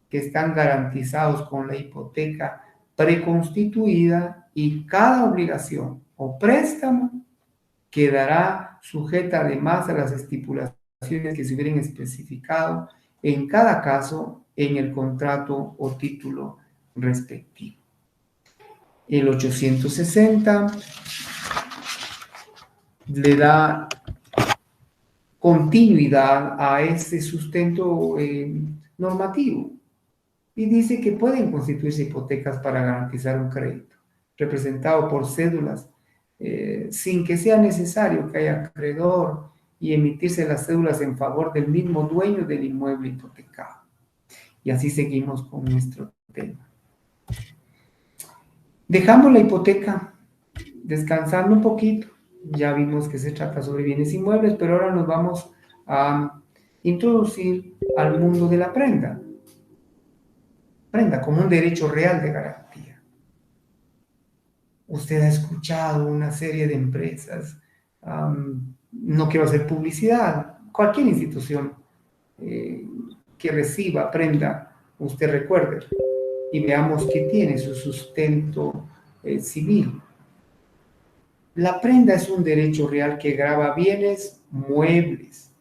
que están garantizados con la hipoteca preconstituida y cada obligación o préstamo quedará sujeta además a las estipulaciones que se hubieran especificado en cada caso en el contrato o título respectivo. El 860 le da continuidad a este sustento normativo y dice que pueden constituirse hipotecas para garantizar un crédito, representado por cédulas, sin que sea necesario que haya acreedor y emitirse las cédulas en favor del mismo dueño del inmueble hipotecado. Y así seguimos con nuestro tema. Dejamos la hipoteca descansando un poquito. Ya vimos que se trata sobre bienes inmuebles, pero ahora nos vamos a introducir al mundo de la prenda. Prenda como un derecho real de garantía. Usted ha escuchado una serie de empresas, no quiero hacer publicidad, cualquier institución que reciba prenda, usted recuerde, y veamos que tiene su sustento civil. La prenda es un derecho real que grava bienes muebles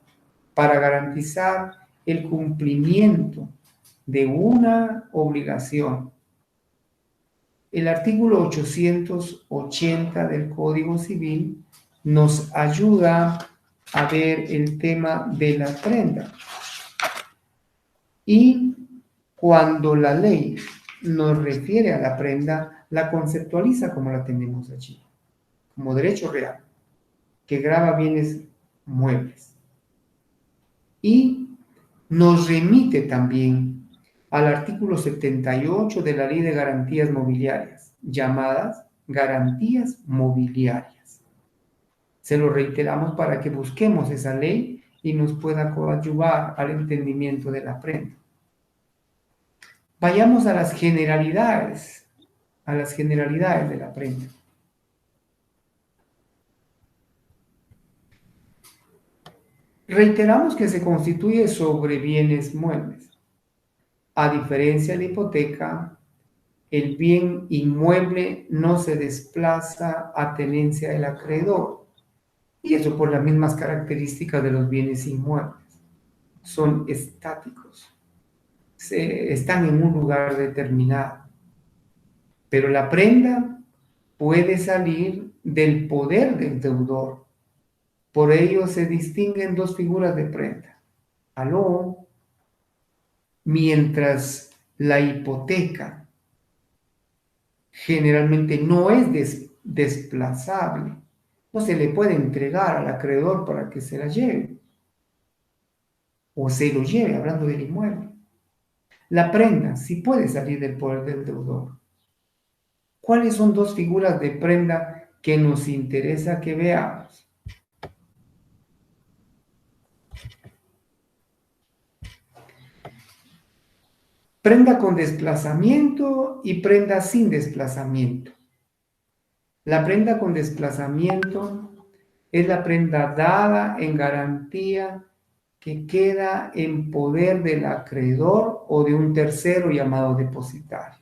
para garantizar el cumplimiento de una obligación. El artículo 880 del Código Civil nos ayuda a ver el tema de la prenda. Y cuando la ley nos refiere a la prenda, la conceptualiza como la tenemos allí, como derecho real, que grava bienes muebles. Y nos remite también al artículo 78 de la Ley de Garantías Mobiliarias, llamadas garantías mobiliarias. Se lo reiteramos para que busquemos esa ley y nos pueda coadyuvar al entendimiento de la prenda. Vayamos a las generalidades de la prenda. Reiteramos que se constituye sobre bienes muebles. A diferencia de la hipoteca, el bien inmueble no se desplaza a tenencia del acreedor, Y eso por las mismas características de los bienes inmuebles. Son estáticos. Están en un lugar determinado. Pero la prenda puede salir del poder del deudor. Por ello se distinguen dos figuras de prenda. Aló, mientras la hipoteca generalmente no es desplazable, no se le puede entregar al acreedor para que se la lleve o se lo lleve, hablando del inmueble. La prenda sí puede salir del poder del deudor. ¿Cuáles son dos figuras de prenda que nos interesa que veamos? Prenda con desplazamiento y prenda sin desplazamiento. La prenda con desplazamiento es la prenda dada en garantía que queda en poder del acreedor o de un tercero llamado depositario,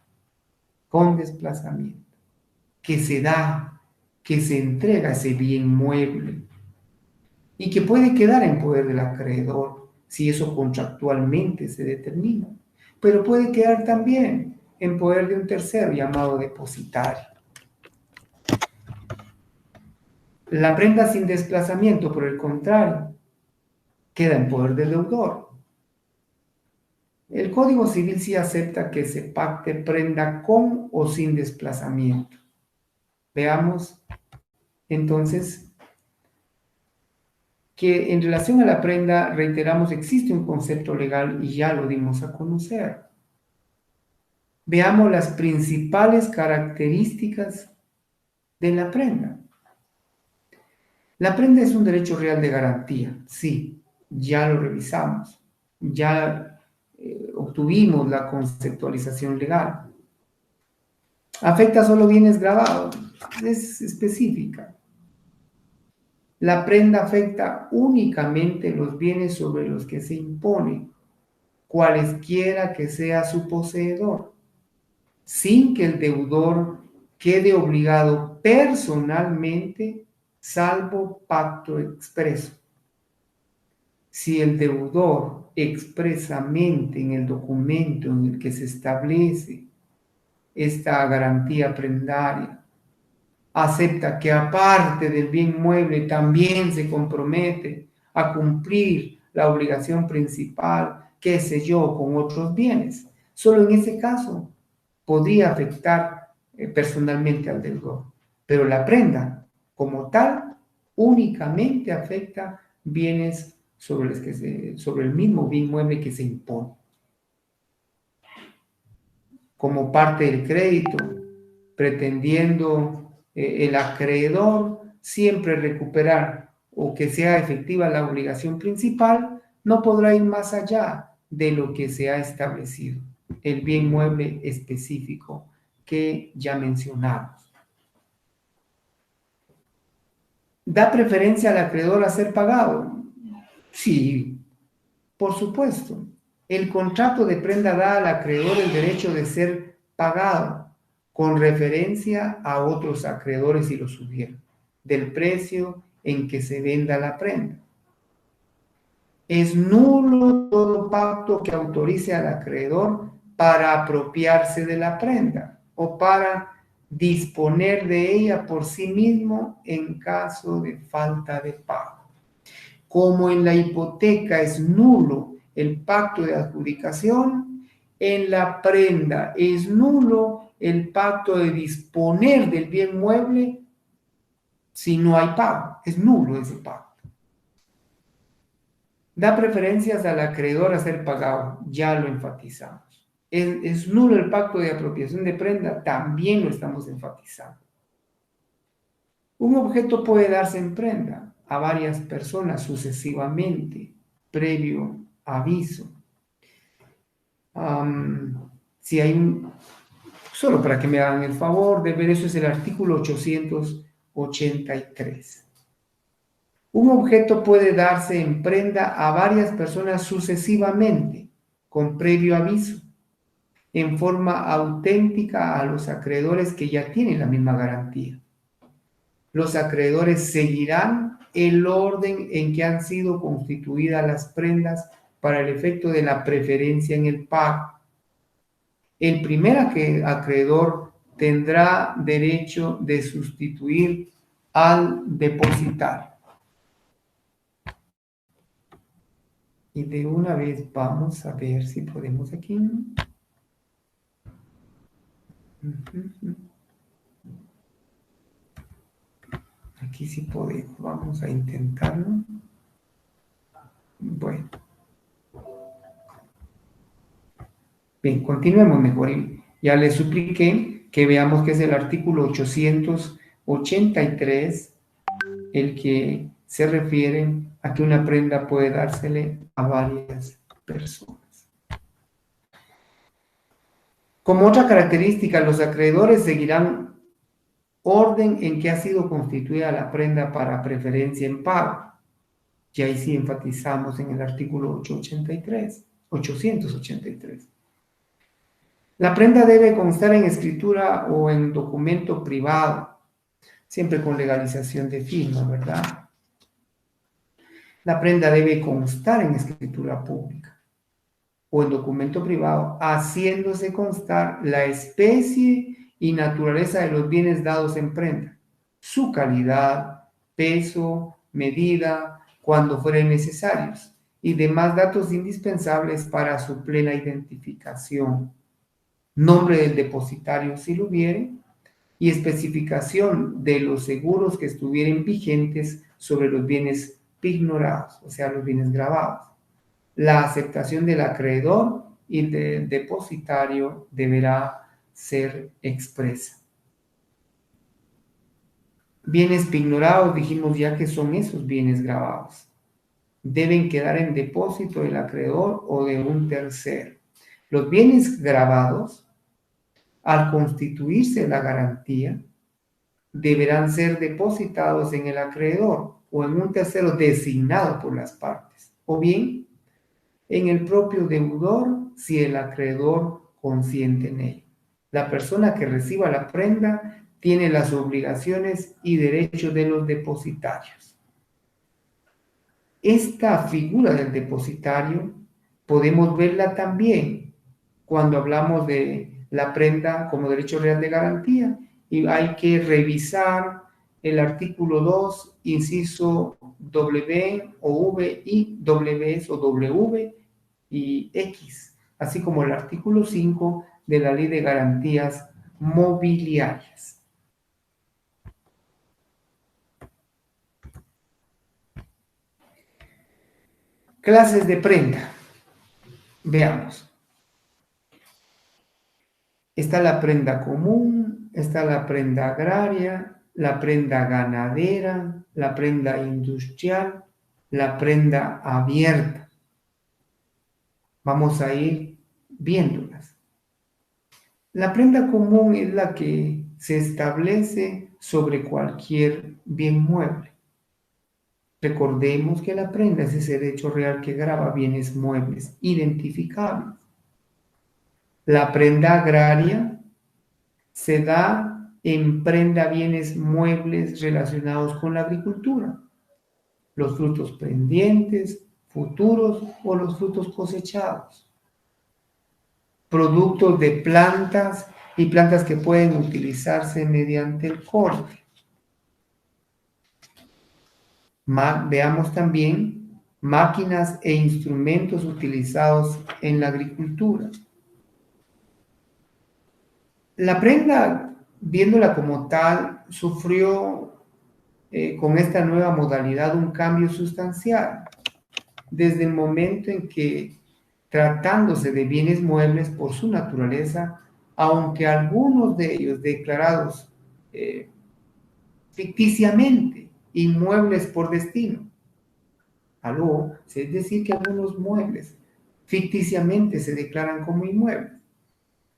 con desplazamiento, que se da, que se entrega ese bien mueble y que puede quedar en poder del acreedor si eso contractualmente se determina, pero puede quedar también en poder de un tercero llamado depositario. La prenda sin desplazamiento, por el contrario, queda en poder del deudor. El Código Civil sí acepta que se pacte prenda con o sin desplazamiento. Veamos entonces que en relación a la prenda, reiteramos, existe un concepto legal y ya lo dimos a conocer. Veamos las principales características de la prenda. La prenda es un derecho real de garantía, sí, ya lo revisamos, ya obtuvimos la conceptualización legal. Afecta solo bienes grabados, es específica. La prenda afecta únicamente los bienes sobre los que se impone, cualesquiera que sea su poseedor, sin que el deudor quede obligado personalmente, salvo pacto expreso. Si el deudor expresamente en el documento en el que se establece esta garantía prendaria acepta que aparte del bien mueble también se compromete a cumplir la obligación principal, qué sé yo, con otros bienes, solo en ese caso podría afectar personalmente al deudor. Pero la prenda, como tal, únicamente afecta bienes sobre el mismo bien mueble que se impone. Como parte del crédito, pretendiendo el acreedor siempre recuperar o que sea efectiva la obligación principal, no podrá ir más allá de lo que se ha establecido, el bien mueble específico que ya mencionamos. ¿Da preferencia al acreedor a ser pagado? Sí, por supuesto. El contrato de prenda da al acreedor el derecho de ser pagado con referencia a otros acreedores si lo hubiera, del precio en que se venda la prenda. Es nulo todo pacto que autorice al acreedor para apropiarse de la prenda o para disponer de ella por sí mismo en caso de falta de pago. Como en la hipoteca es nulo el pacto de adjudicación, en la prenda es nulo el pacto de disponer del bien mueble si no hay pago. Es nulo ese pacto. Da preferencias al acreedor a ser pagado, ya lo enfatizamos. Es nulo el pacto de apropiación de prenda, también lo estamos enfatizando. Un objeto puede darse en prenda a varias personas sucesivamente, previo aviso. Si hay solo para que me hagan el favor de ver, eso es el artículo 883. Un objeto puede darse en prenda a varias personas sucesivamente, con previo aviso, en forma auténtica a los acreedores que ya tienen la misma garantía. Los acreedores seguirán el orden en que han sido constituidas las prendas para el efecto de la preferencia en el pago. El primer acreedor tendrá derecho de sustituir al depositario. Y de una vez vamos a ver si podemos aquí. Aquí sí podemos, vamos a intentarlo. Bueno. Bien, continuemos mejor. Ya les supliqué que veamos que es el artículo 883 el que se refiere a que una prenda puede dársele a varias personas. Como otra característica, los acreedores seguirán orden en que ha sido constituida la prenda para preferencia en pago. Y ahí sí enfatizamos en el artículo 883. La prenda debe constar en escritura o en documento privado, siempre con legalización de firma, ¿verdad? La prenda debe constar en escritura pública o en documento privado, haciéndose constar la especie y naturaleza de los bienes dados en prenda, su calidad, peso, medida, cuando fueren necesarios, y demás datos indispensables para su plena identificación. Nombre del depositario si lo hubiere, y especificación de los seguros que estuvieren vigentes sobre los bienes pignorados, o sea, los bienes grabados. La aceptación del acreedor y del depositario deberá ser expresa. Bienes pignorados, dijimos ya que son esos bienes grabados. Deben quedar en depósito del acreedor o de un tercero. Los bienes grabados, al constituirse la garantía, deberán ser depositados en el acreedor o en un tercero designado por las partes, o bien en el propio deudor si el acreedor consiente en ello. La persona que reciba la prenda tiene las obligaciones y derechos de los depositarios. Esta figura del depositario podemos verla también cuando hablamos de la prenda como derecho real de garantía, y hay que revisar el artículo 2, inciso W o V y W o W y X, así como el artículo 5 de la Ley de Garantías Mobiliarias. Clases de prenda. Veamos. Está la prenda común, está la prenda agraria, la prenda ganadera, la prenda industrial, la prenda abierta. Vamos a ir viéndolas. La prenda común es la que se establece sobre cualquier bien mueble. Recordemos que la prenda es ese derecho real que grava bienes muebles identificables. La prenda agraria se da en prenda bienes muebles relacionados con la agricultura, los frutos pendientes, futuros o los frutos cosechados, productos de plantas y plantas que pueden utilizarse mediante el corte. Veamos también máquinas e instrumentos utilizados en la agricultura. La prenda, viéndola como tal, sufrió con esta nueva modalidad un cambio sustancial. Desde el momento en que, tratándose de bienes muebles por su naturaleza, aunque algunos de ellos declarados ficticiamente inmuebles por destino, es decir, que algunos muebles ficticiamente se declaran como inmuebles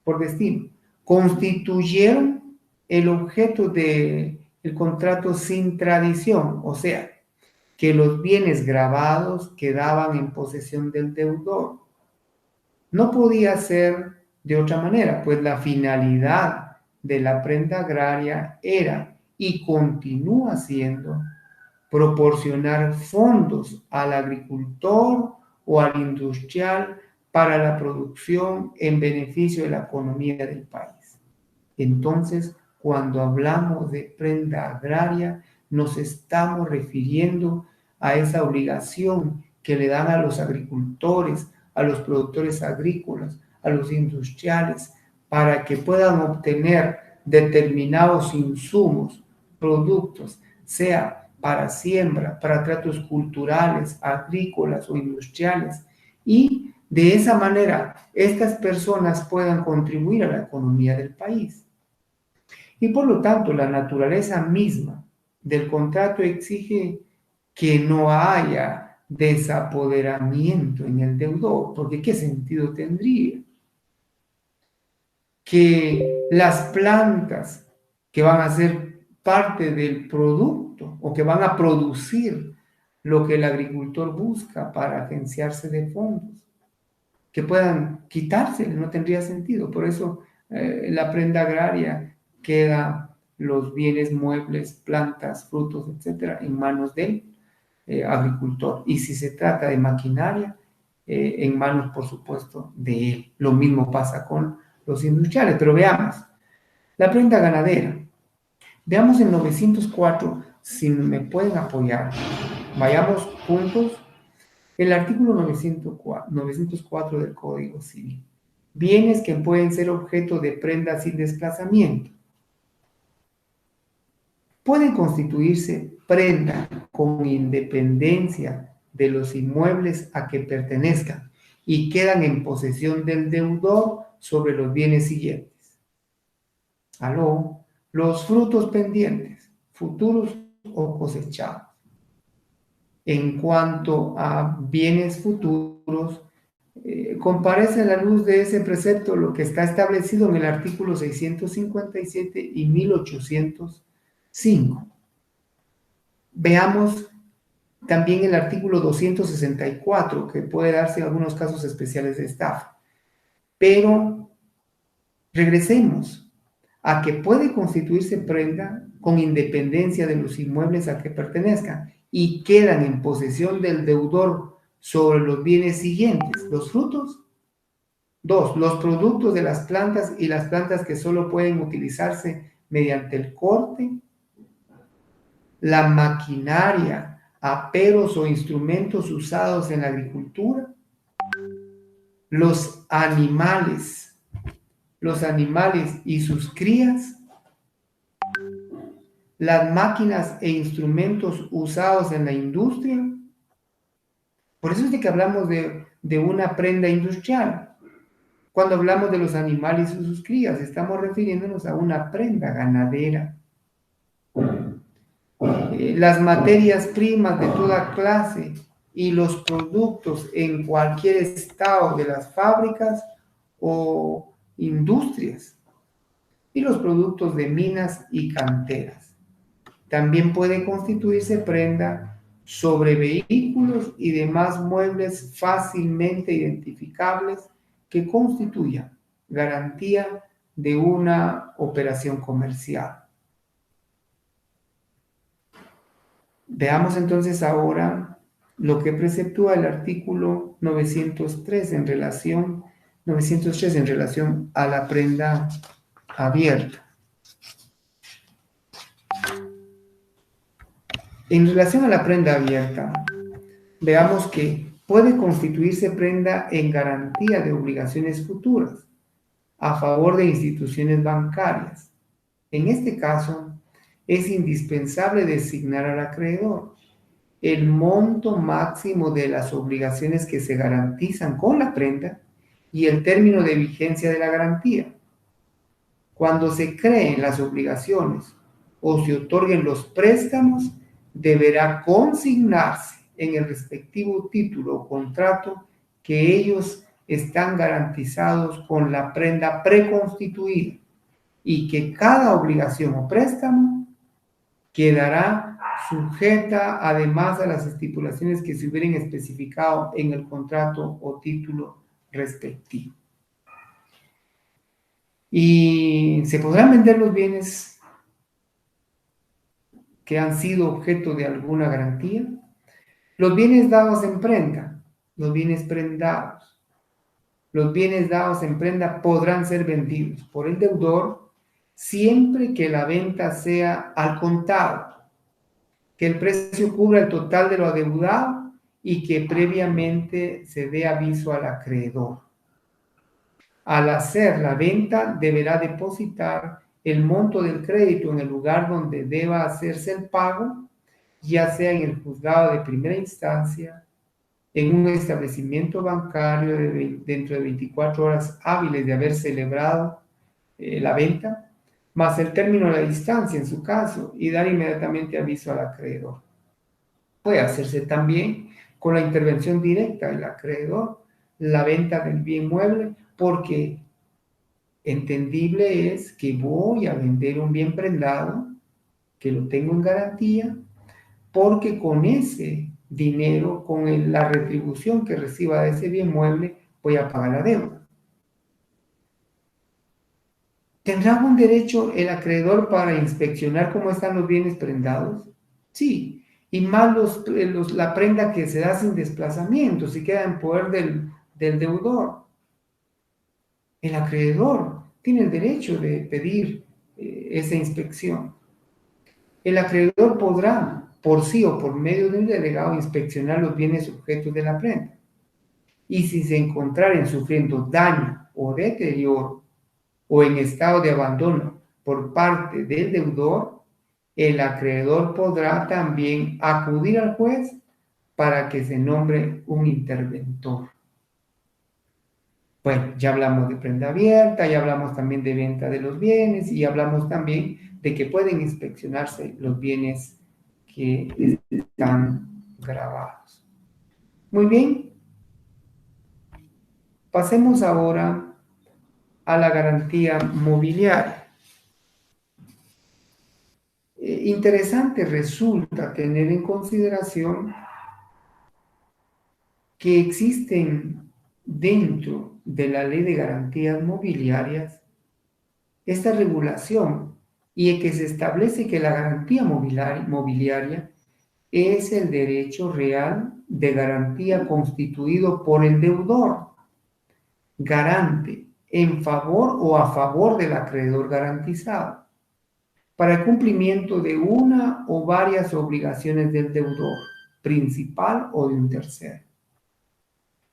por destino, constituyeron el objeto del contrato sin tradición, o sea, que los bienes grabados quedaban en posesión del deudor. No podía ser de otra manera, pues la finalidad de la prenda agraria era y continúa siendo proporcionar fondos al agricultor o al industrial para la producción en beneficio de la economía del país. Entonces, cuando hablamos de prenda agraria, nos estamos refiriendo a esa obligación que le dan a los agricultores, a los productores agrícolas, a los industriales, para que puedan obtener determinados insumos, productos, sea para siembra, para tratos culturales, agrícolas o industriales, y de esa manera estas personas puedan contribuir a la economía del país. Y por lo tanto, la naturaleza misma del contrato exige que no haya desapoderamiento en el deudor, porque ¿qué sentido tendría? Que las plantas que van a ser parte del producto o que van a producir lo que el agricultor busca para agenciarse de fondos, que puedan quitarse, no tendría sentido. Por eso la prenda agraria queda los bienes muebles, plantas, frutos, etcétera, en manos del agricultor. Y si se trata de maquinaria, en manos, por supuesto, de él. Lo mismo pasa con los industriales. Pero veamos, la prenda ganadera. Veamos en 904, si me pueden apoyar. Vayamos juntos. El artículo 904 del Código Civil. Bienes que pueden ser objeto de prenda sin desplazamiento. Pueden constituirse prenda con independencia de los inmuebles a que pertenezcan y quedan en posesión del deudor sobre los bienes siguientes. Aló, los frutos pendientes, futuros o cosechados. En cuanto a bienes futuros, comparece a la luz de ese precepto lo que está establecido en el artículo 657 y 1805. Veamos también el artículo 264, que puede darse en algunos casos especiales de estafa. Pero regresemos a que puede constituirse prenda con independencia de los inmuebles a que pertenezcan y quedan en posesión del deudor sobre los bienes siguientes: los frutos. 2. Los productos de las plantas y las plantas que solo pueden utilizarse mediante el corte. La maquinaria, aperos o instrumentos usados en la agricultura. Los animales y sus crías. Las máquinas e instrumentos usados en la industria. Por eso es de que hablamos de una prenda industrial. Cuando hablamos de los animales y sus crías, estamos refiriéndonos a una prenda ganadera. Las materias primas de toda clase y los productos en cualquier estado de las fábricas o industrias. Y los productos de minas y canteras. También puede constituirse prenda sobre vehículos y demás muebles fácilmente identificables que constituyan garantía de una operación comercial. Veamos entonces ahora lo que preceptúa el artículo 903 en relación a la prenda abierta. En relación a la prenda abierta, veamos que puede constituirse prenda en garantía de obligaciones futuras a favor de instituciones bancarias. En este caso, es indispensable designar al acreedor el monto máximo de las obligaciones que se garantizan con la prenda y el término de vigencia de la garantía. Cuando se creen las obligaciones o se otorguen los préstamos, deberá consignarse en el respectivo título o contrato que ellos están garantizados con la prenda preconstituida y que cada obligación o préstamo quedará sujeta además a las estipulaciones que se hubieran especificado en el contrato o título respectivo. Y se podrán vender los bienes que han sido objeto de alguna garantía. Los bienes dados en prenda, los bienes prendados, los bienes dados en prenda podrán ser vendidos por el deudor siempre que la venta sea al contado, que el precio cubra el total de lo adeudado y que previamente se dé aviso al acreedor. Al hacer la venta, deberá depositar el monto del crédito en el lugar donde deba hacerse el pago, ya sea en el juzgado de primera instancia, en un establecimiento bancario dentro de 24 horas hábiles de haber celebrado la venta, más el término de la distancia en su caso, y dar inmediatamente aviso al acreedor. Puede hacerse también con la intervención directa del acreedor, la venta del bien mueble, porque entendible es que voy a vender un bien prendado, que lo tengo en garantía, porque con ese dinero, con la retribución que reciba de ese bien mueble, voy a pagar la deuda. ¿Tendrá algún derecho el acreedor para inspeccionar cómo están los bienes prendados? Sí, y más la prenda que se da sin desplazamiento, si queda en poder del deudor. El acreedor tiene el derecho de pedir esa inspección. El acreedor podrá, por sí o por medio de un delegado, inspeccionar los bienes objetos de la prenda. Y si se encontraren sufriendo daño o deterioro o en estado de abandono por parte del deudor, el acreedor podrá también acudir al juez para que se nombre un interventor. Bueno, ya hablamos de prenda abierta, ya hablamos también de venta de los bienes y hablamos también de que pueden inspeccionarse los bienes que están grabados. Muy bien, pasemos ahora a la garantía mobiliaria. Interesante resulta tener en consideración que existen dentro de la Ley de Garantías Mobiliarias esta regulación y que se establece que la garantía mobiliaria es el derecho real de garantía constituido por el deudor, garante en favor o a favor del acreedor garantizado, para el cumplimiento de una o varias obligaciones del deudor, principal o de un tercero.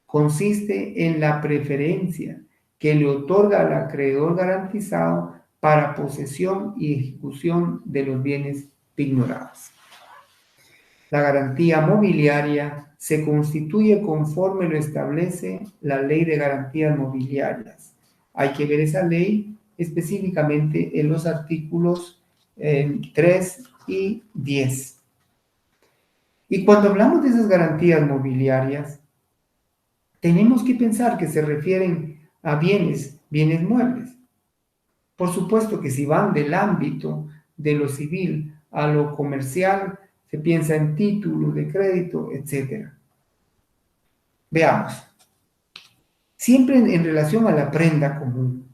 Consiste en la preferencia que le otorga al acreedor garantizado para posesión y ejecución de los bienes pignorados. La garantía mobiliaria se constituye conforme lo establece la Ley de Garantías Mobiliarias. Hay que ver esa ley específicamente en los artículos 3 y 10. Y cuando hablamos de esas garantías mobiliarias, tenemos que pensar que se refieren a bienes muebles. Por supuesto que si van del ámbito de lo civil a lo comercial, se piensa en título de crédito, etc. Veamos. Siempre en relación a la prenda común.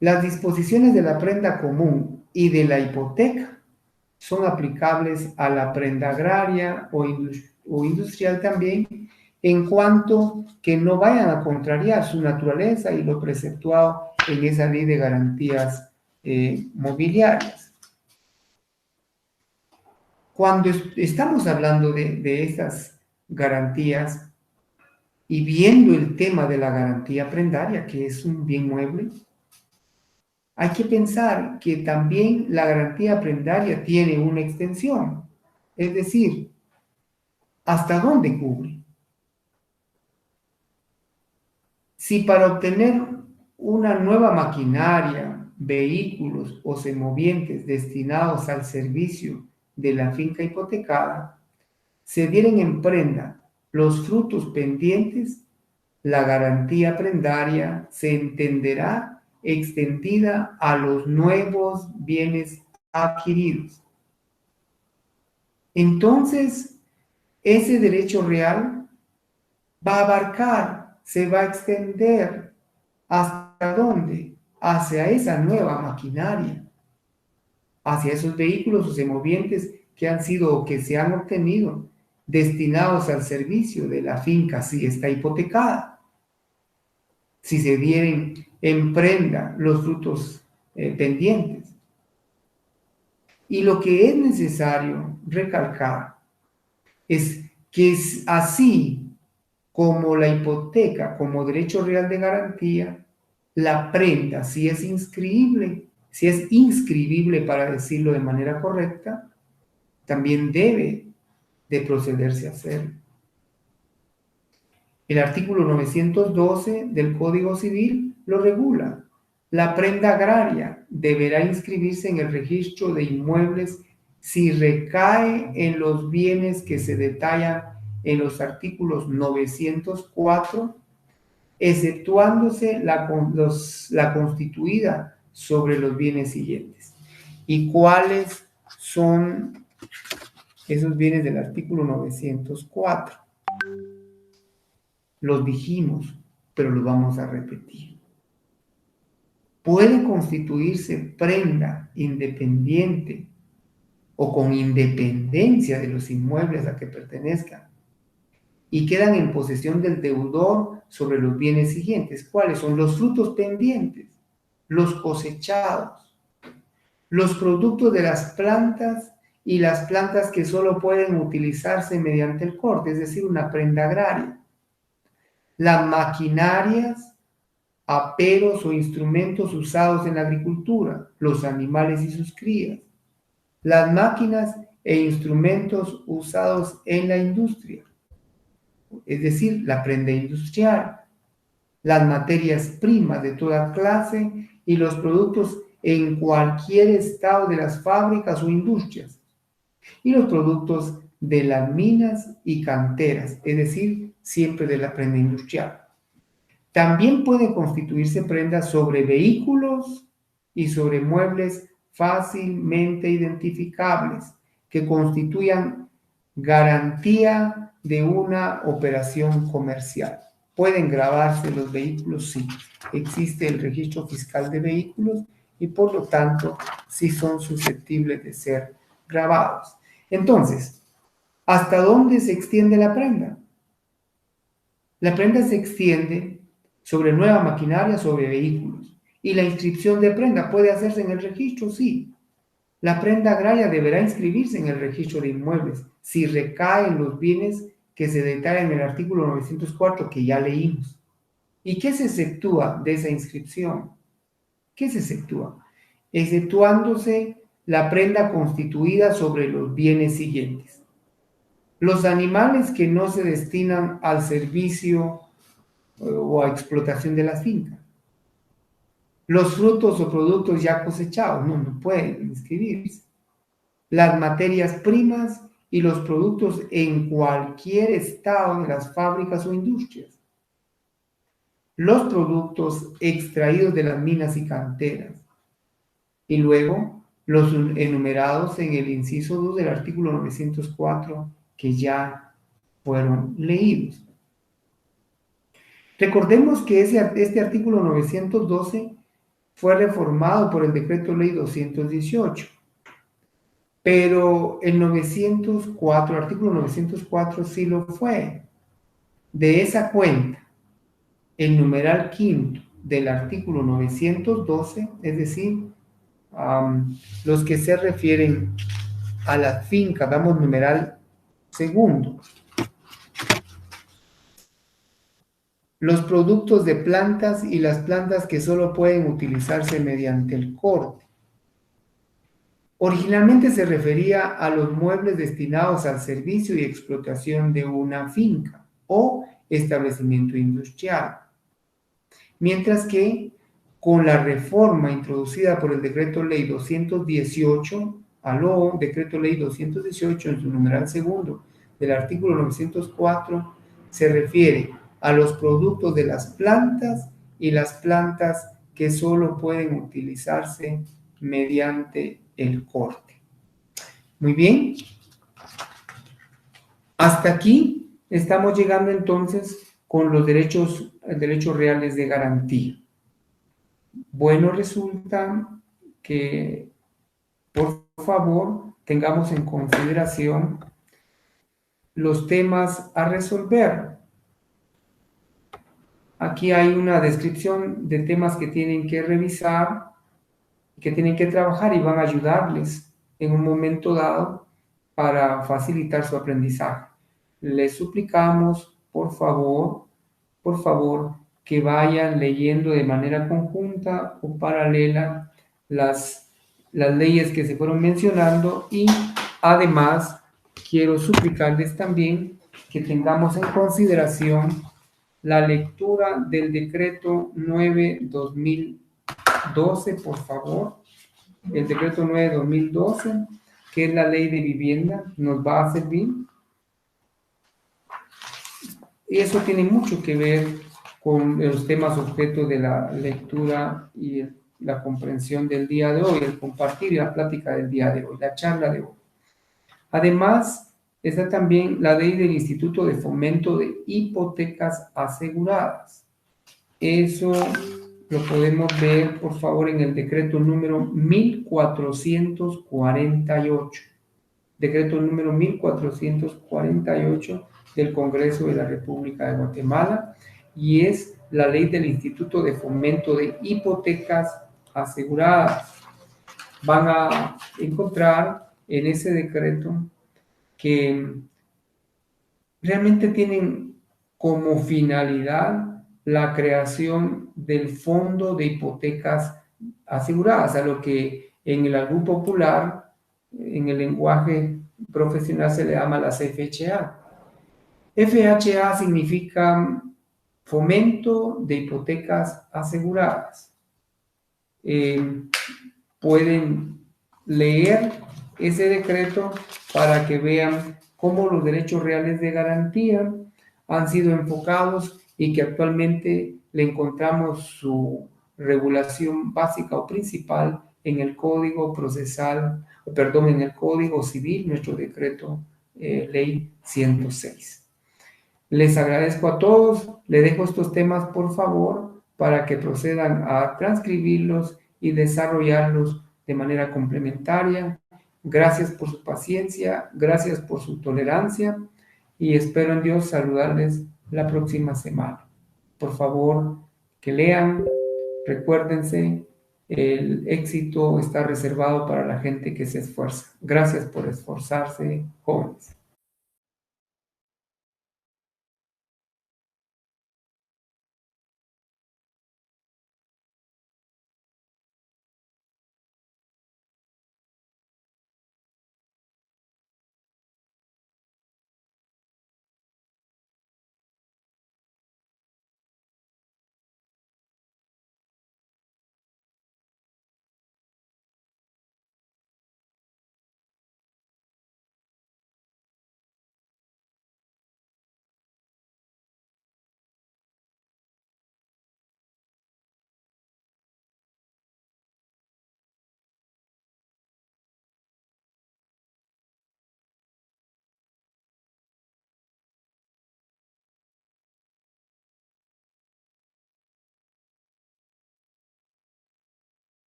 Las disposiciones de la prenda común y de la hipoteca son aplicables a la prenda agraria o industrial también, en cuanto que no vayan a contrariar su naturaleza y lo preceptuado en esa ley de garantías mobiliarias. Cuando estamos hablando de estas garantías y viendo el tema de la garantía prendaria, que es un bien mueble, hay que pensar que también la garantía prendaria tiene una extensión, es decir, ¿hasta dónde cubre? Si para obtener una nueva maquinaria, vehículos o semovientes destinados al servicio de la finca hipotecada, se dieran en prenda los frutos pendientes, la garantía prendaria se entenderá extendida a los nuevos bienes adquiridos. Entonces, ese derecho real va a abarcar, se va a extender hasta dónde, hacia esa nueva maquinaria, hacia esos vehículos o semovientes que han sido o que se han obtenido destinados al servicio de la finca si está hipotecada, si se dieren en prenda los frutos pendientes. Y lo que es necesario recalcar es que es así como la hipoteca, como derecho real de garantía, la prenda, si es inscribible para decirlo de manera correcta, también debe de procederse a hacerlo. El artículo 912 del Código Civil lo regula. La prenda agraria deberá inscribirse en el registro de inmuebles si recae en los bienes que se detallan en los artículos 904, exceptuándose la constituida sobre los bienes siguientes. ¿Y cuáles son esos bienes del artículo 904? Los dijimos, pero los vamos a repetir. Puede constituirse prenda independiente o con independencia de los inmuebles a que pertenezcan y quedan en posesión del deudor sobre los bienes siguientes. ¿Cuáles son? Los frutos pendientes, los cosechados, los productos de las plantas y las plantas que solo pueden utilizarse mediante el corte, es decir, una prenda agraria. Las maquinarias, aperos o instrumentos usados en la agricultura, los animales y sus crías, las máquinas e instrumentos usados en la industria, es decir, la prenda industrial, las materias primas de toda clase y los productos en cualquier estado de las fábricas o industrias, y los productos de las minas y canteras, es decir, siempre de la prenda industrial. También pueden constituirse prendas sobre vehículos y sobre muebles fácilmente identificables que constituyan garantía de una operación comercial. ¿Pueden grabarse los vehículos? Sí. Existe el registro fiscal de vehículos y por lo tanto sí son susceptibles de ser grabados. Entonces, ¿hasta dónde se extiende la prenda? La prenda se extiende sobre nueva maquinaria, sobre vehículos. ¿Y la inscripción de prenda puede hacerse en el registro? Sí. La prenda agraria deberá inscribirse en el registro de inmuebles si recaen los bienes que se detallan en el artículo 904 que ya leímos. ¿Y qué se exceptúa de esa inscripción? ¿Qué se exceptúa? Exceptuándose la prenda constituida sobre los bienes siguientes. Los animales que no se destinan al servicio o a explotación de la finca. Los frutos o productos ya cosechados no pueden inscribirse. Las materias primas y los productos en cualquier estado de las fábricas o industrias. Los productos extraídos de las minas y canteras. Y luego los enumerados en el inciso 2 del artículo 904 que ya fueron leídos. Recordemos que este artículo 912 fue reformado por el Decreto Ley 218, pero el 904, el artículo 904 sí lo fue. De esa cuenta, el numeral quinto del artículo 912, es decir, los que se refieren a la finca, damos numeral segundo. Los productos de plantas y las plantas que solo pueden utilizarse mediante el corte. Originalmente se refería a los muebles destinados al servicio y explotación de una finca o establecimiento industrial. Mientras que con la reforma introducida por el Decreto Ley 218, Decreto Ley 218 en su numeral segundo del artículo 904, se refiere a los productos de las plantas y las plantas que solo pueden utilizarse mediante el corte. Muy bien. Hasta aquí estamos llegando entonces con los derechos reales de garantía. Bueno, resulta que por favor, tengamos en consideración los temas a resolver. Aquí hay una descripción de temas que tienen que revisar, que tienen que trabajar y van a ayudarles en un momento dado para facilitar su aprendizaje. Les suplicamos, por favor, que vayan leyendo de manera conjunta o paralela las leyes que se fueron mencionando y además quiero suplicarles también que tengamos en consideración la lectura del decreto 9/2012, por favor. El decreto 9/2012, que es la ley de vivienda, nos va a servir. Y eso tiene mucho que ver con los temas objeto de la lectura y la comprensión del día de hoy, el compartir y la plática del día de hoy, la charla de hoy. Además, está también la ley del Instituto de Fomento de Hipotecas Aseguradas. Eso lo podemos ver, por favor, en el decreto número 1448. Decreto número 1448 del Congreso de la República de Guatemala, y es la ley del Instituto de Fomento de Hipotecas Aseguradas. Van a encontrar en ese decreto que realmente tienen como finalidad la creación del Fondo de Hipotecas Aseguradas, a lo que en el albur popular, en el lenguaje profesional se le llama las FHA. FHA significa Fomento de Hipotecas Aseguradas. Pueden leer ese decreto para que vean cómo los derechos reales de garantía han sido enfocados y que actualmente le encontramos su regulación básica o principal en el Código Procesal, perdón, en el Código Civil, nuestro decreto Ley 106. Les agradezco a todos, les dejo estos temas por favor para que procedan a transcribirlos y desarrollarlos de manera complementaria. Gracias por su paciencia, gracias por su tolerancia y espero en Dios saludarles la próxima semana. Por favor, que lean, recuérdense, el éxito está reservado para la gente que se esfuerza. Gracias por esforzarse, jóvenes.